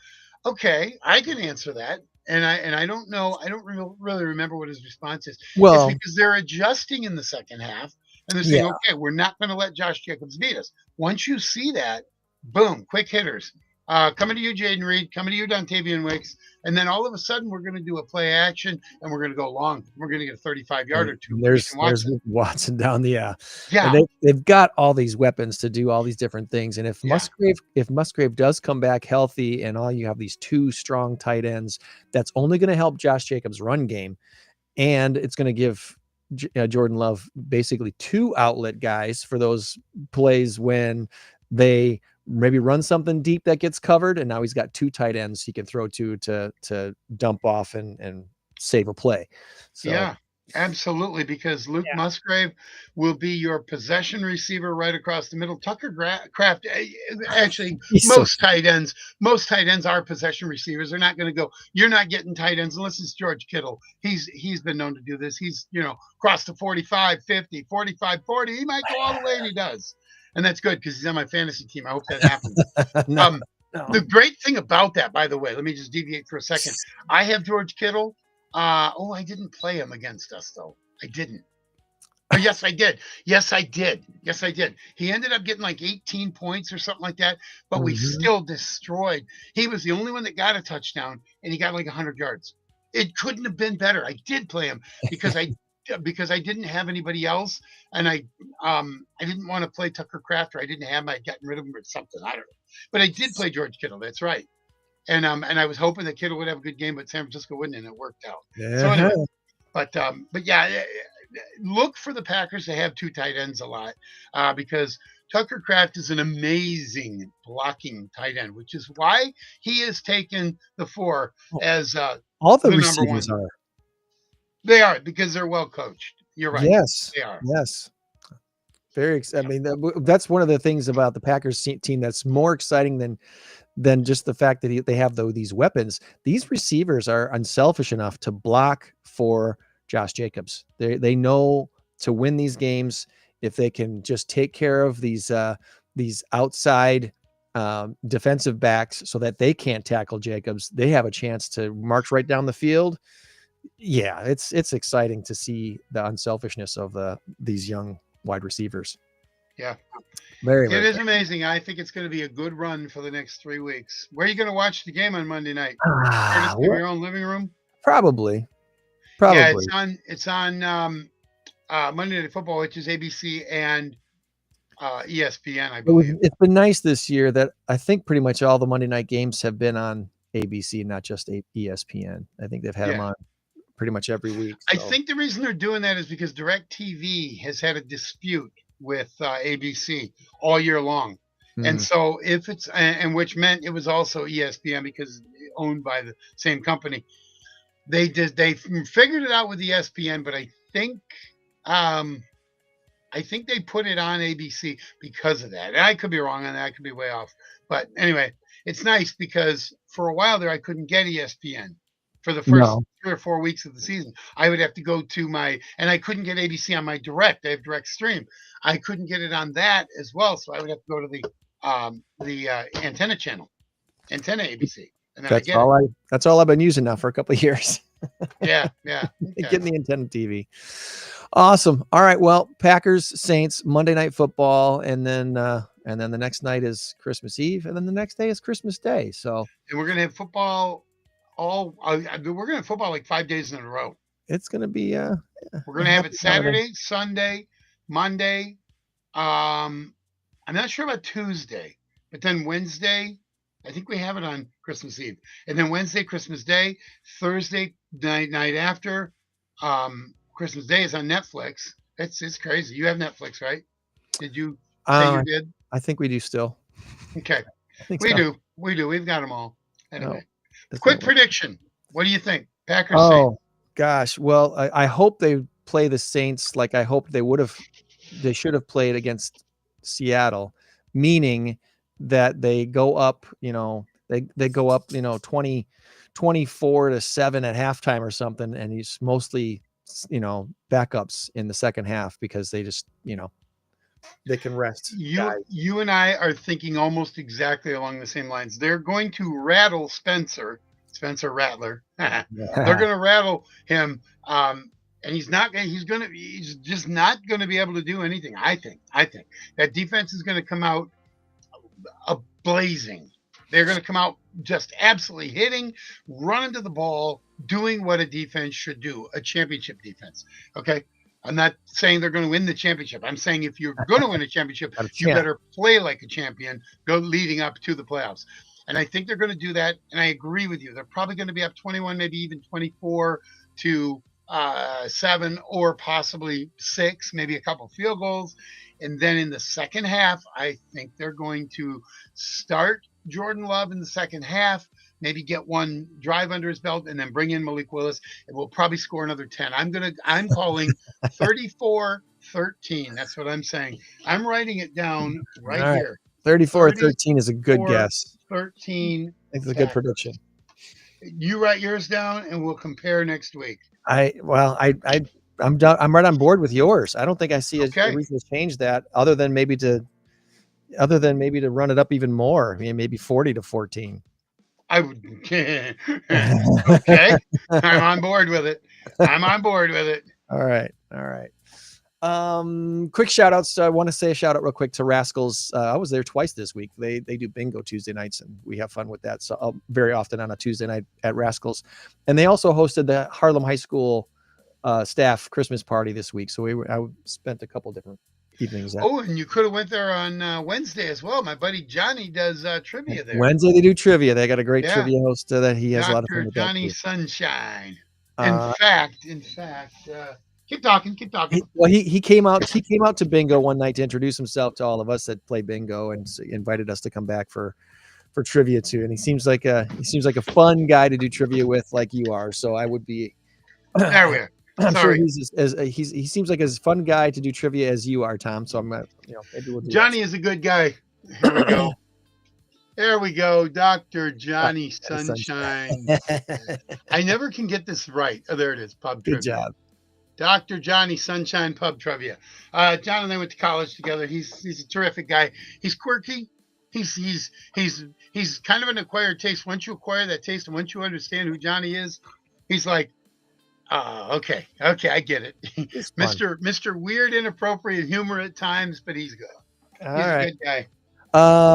Okay, I can answer that. And I don't know. I don't really remember what his response is. Well, it's because they're adjusting in the second half, and they're saying, okay, we're not going to let Josh Jacobs beat us. Once you see that, boom, quick hitters. Coming to you, Jaden Reed. Coming to you, Dontavian Wicks. And then all of a sudden, we're going to do a play action, and we're going to go long. We're going to get a 35-yard or two. There's Watson down the yeah. And they've got all these weapons to do all these different things. And if Musgrave does come back healthy, and all you have these 2 strong tight ends, that's only going to help Josh Jacobs' run game, and it's going to give Jordan Love basically 2 outlet guys for those plays when they maybe run something deep that gets covered, and now he's got 2 tight ends he can throw to dump off and save a play. So Yeah, absolutely. Because Luke Musgrave will be your possession receiver right across the middle. Kraft, actually, he's most tight ends are possession receivers. They're not going to go. You're not getting tight ends unless it's George Kittle. He's been known to do this. He's across the 45, 50, 45, 40. He might go all the way, and he does. And that's good because he's on my fantasy team. I hope that happens. no. The great thing about that, by the way, let me just deviate for a second. I have George Kittle. I didn't play him against us, though. I didn't. Oh, yes, I did. Yes, I did. He ended up getting like 18 points or something like that, but we still destroyed. He was the only one that got a touchdown, and he got like 100 yards. It couldn't have been better. I did play him because I didn't have anybody else, and I didn't want to play Tucker Kraft, or I didn't have him. I'd gotten rid of him or something. I don't know. But I did play George Kittle. That's right. And I was hoping that Kittle would have a good game, but San Francisco wouldn't, and it worked out. Yeah. So anyway, but yeah, look for the Packers to have 2 tight ends a lot because Tucker Kraft is an amazing blocking tight end, which is why he has taken the 4 as all the number receivers 1. are. They are because they're well coached. You're right. Yes, they are. Yes. I mean, that's one of the things about the Packers team that's more exciting than just the fact that they have these weapons. These receivers are unselfish enough to block for Josh Jacobs. They know to win these games if they can just take care of these outside defensive backs so that they can't tackle Jacobs. They have a chance to march right down the field. Yeah, it's exciting to see the unselfishness of these young wide receivers. Yeah. It is amazing. I think it's going to be a good run for the next 3 weeks. Where are you going to watch the game on Monday night? In your own living room? Probably. Yeah, it's on Monday Night Football, which is ABC and ESPN, I believe. It's been nice this year that I think pretty much all the Monday night games have been on ABC, not just ESPN. I think they've had them on pretty much every week. So. I think the reason they're doing that is because DirecTV has had a dispute with ABC all year long. And so if it's, and which meant it was also ESPN because owned by the same company. They figured it out with ESPN, but I think they put it on ABC because of that. And I could be wrong on that. I could be way off. But anyway, it's nice because for a while there, I couldn't get ESPN for the first 3 or 4 weeks of the season. I would have to go to and I couldn't get ABC on my direct. I have direct stream. I couldn't get it on that as well. So I would have to go to the antenna channel, antenna ABC. And that's all I've been using now for a couple of years. Yeah. Okay. Getting the antenna TV. Awesome. All right. Well, Packers, Saints, Monday Night Football, and then the next night is Christmas Eve, and then the next day is Christmas Day. So, and we're gonna have football we're gonna have football like 5 days in a row. It's gonna be we're gonna have it Saturday, Sunday, Monday. I'm not sure about Tuesday, but then Wednesday. I think we have it on Christmas Eve, and then Wednesday, Christmas Day, Thursday night after, Christmas Day is on Netflix. It's crazy. You have Netflix, right? Did you say you did? I think we do still. Okay, we do. We've got them all. Anyway, quick prediction. What do you think, Packers? Oh gosh, well, I hope they play the Saints like I hoped they would have. They should have played against Seattle, meaning that they go up, they go up, 24-7 at halftime or something. And he's mostly, backups in the second half because they just, they can rest. You and I are thinking almost exactly along the same lines. They're going to rattle Spencer Rattler. They're going to rattle him. And he's just not going to be able to do anything. I think that defense is going to come out blazing. They're going to come out just absolutely hitting, running to the ball, doing what a defense should do, a championship defense. Okay. I'm not saying they're going to win the championship. I'm saying if you're going to win a championship, you better play like a champion, go leading up to the playoffs. And I think they're going to do that. And I agree with you. They're probably going to be up 21, maybe even 24 to 7 or possibly 6, maybe a couple field goals. And then in the second half, I think they're going to start Jordan Love in the second half, maybe get one drive under his belt, and then bring in Malik Willis, and we'll probably score another 10. I'm calling 34-13. That's what I'm saying. I'm writing it down right here. 34-13 is a good guess. 13. It's a good prediction. You write yours down, and we'll compare next week. I'm right on board with yours. I don't think I see a reason to change that, other than maybe to run it up even more. I mean, maybe 40-14. I would. Okay, I'm on board with it. All right. Quick shout outs. I want to say a shout out real quick to Rascals. I was there twice this week. They do bingo Tuesday nights, and we have fun with that. So very often on a Tuesday night at Rascals, and they also hosted the Harlem High School staff Christmas party this week. So I spent a couple different evenings. And you could have went there on Wednesday as well. My buddy Johnny does trivia there. Wednesday they do trivia. They got a great trivia host that he has a lot of fun with. Johnny Sunshine. In fact, keep talking. He came out to bingo one night to introduce himself to all of us that play bingo, and invited us to come back for trivia too. And he seems like a fun guy to do trivia with, like you are. So I would be. There we are. I'm sure he seems like as fun guy to do trivia as you are, Tom. So I'm maybe we'll do Johnny is a good guy. Here we go. There we go, Dr. Johnny Sunshine. I never can get this right. Oh, there it is. Pub trivia. Good job. Dr. Johnny Sunshine Pub Trivia. John and I went to college together. He's a terrific guy. He's quirky. He's kind of an acquired taste. Once you acquire that taste, and once you understand who Johnny is, he's like, okay, I get it. Mr. Weird, inappropriate humor at times, but he's good. He's a good guy.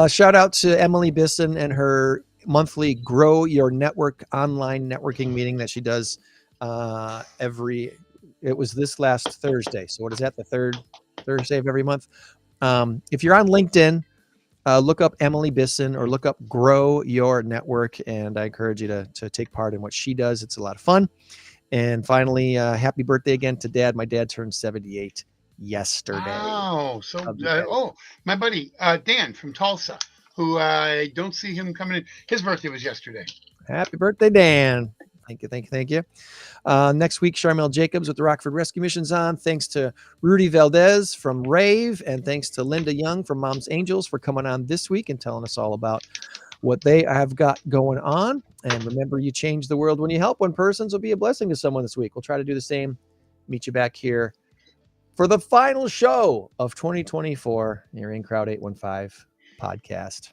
Shout out to Emily Bisson and her monthly Grow Your Network online networking meeting that she does it was this last Thursday. So what is that? The third Thursday of every month. If you're on LinkedIn, look up Emily Bisson or look up Grow Your Network. And I encourage you to take part in what she does. It's a lot of fun. And finally, happy birthday again to Dad. My dad turned 78 yesterday. Oh, my buddy Dan from Tulsa, who I don't see him coming in. His birthday was yesterday. Happy birthday, Dan. Thank you. Next week, Charmel Jacobs with the Rockford Rescue Mission's on. Thanks to Rudy Valdez from RAVE, and thanks to Linda Young from Mom's Angels for coming on this week and telling us all about what they have got going on. And remember, you change the world when you help one person, so be a blessing to someone this week. We'll try to do the same. Meet you back here for the final show of 2024, your In Crowd 815 podcast.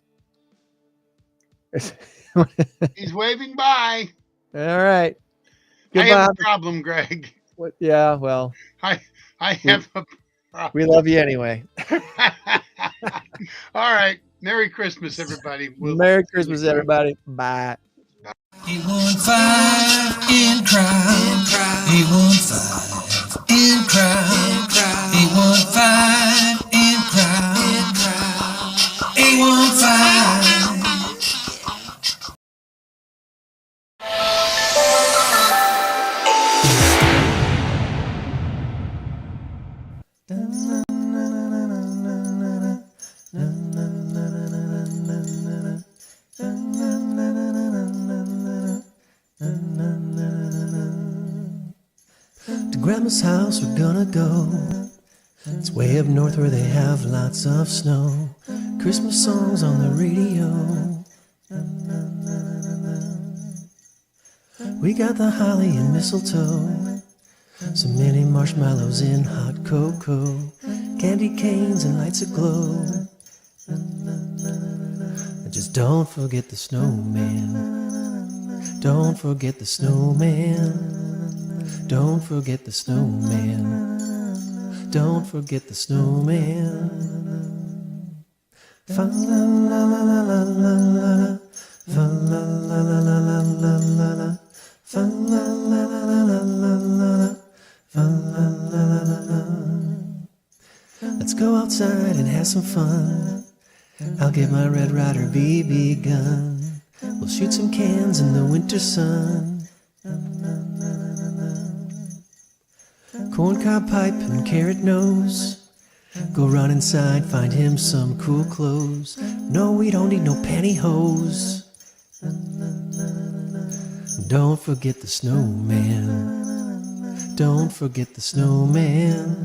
He's waving bye. All right. Goodbye. I have a problem, Greg. What? Yeah, well. I have a problem. We love you anyway. All right. Merry Christmas, everybody. Merry Christmas, everybody. Bye. 815 in crowd. 815 in crowd. 815 in crowd. 815. To Grandma's house we're gonna go. It's way up north where they have lots of snow. Christmas songs on the radio. We got the holly and mistletoe, so many marshmallows in hot cocoa, candy canes and lights aglow. And just don't forget the snowman. Don't forget the snowman. Don't forget the snowman. Don't forget the snowman. Fa la la la la la la la. Fa la la la la la la la la. Fa la la la la la la la. Fa la la la la la. Let's go outside and have some fun. I'll get my Red Ryder BB gun. We'll shoot some cans in the winter sun. corncob pipe and carrot nose. Go run inside, find him some cool clothes. No, we don't need no pantyhose. Don't forget the snowman. Don't forget the snowman.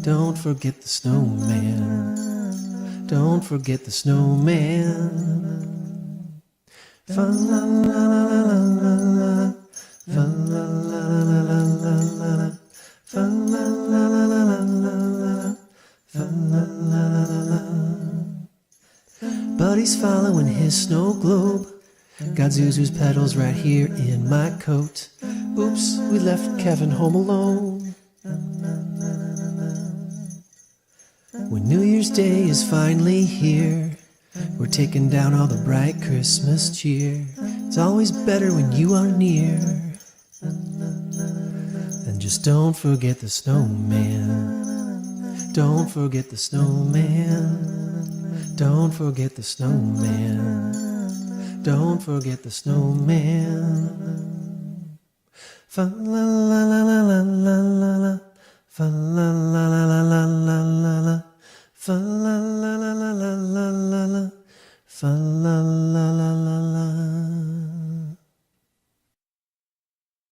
Don't forget the snowman. Don't forget the snowman. Fa la la la la la la. Fa la la la la la la. Fa la la la la la la. Fa la la la la. Buddy's following his snow globe. Got Zuzu's pedals right here in my coat. Oops, we left Kevin home alone. When New Year's Day is finally here, we're taking down all the bright Christmas cheer. It's always better when you are near. And just don't forget the snowman. Don't forget the snowman. Don't forget the snowman. Don't forget the snowman. Fa la la la la la la la la. Fa la la la la la la la la. Fa la la la la la la la la. Fa la la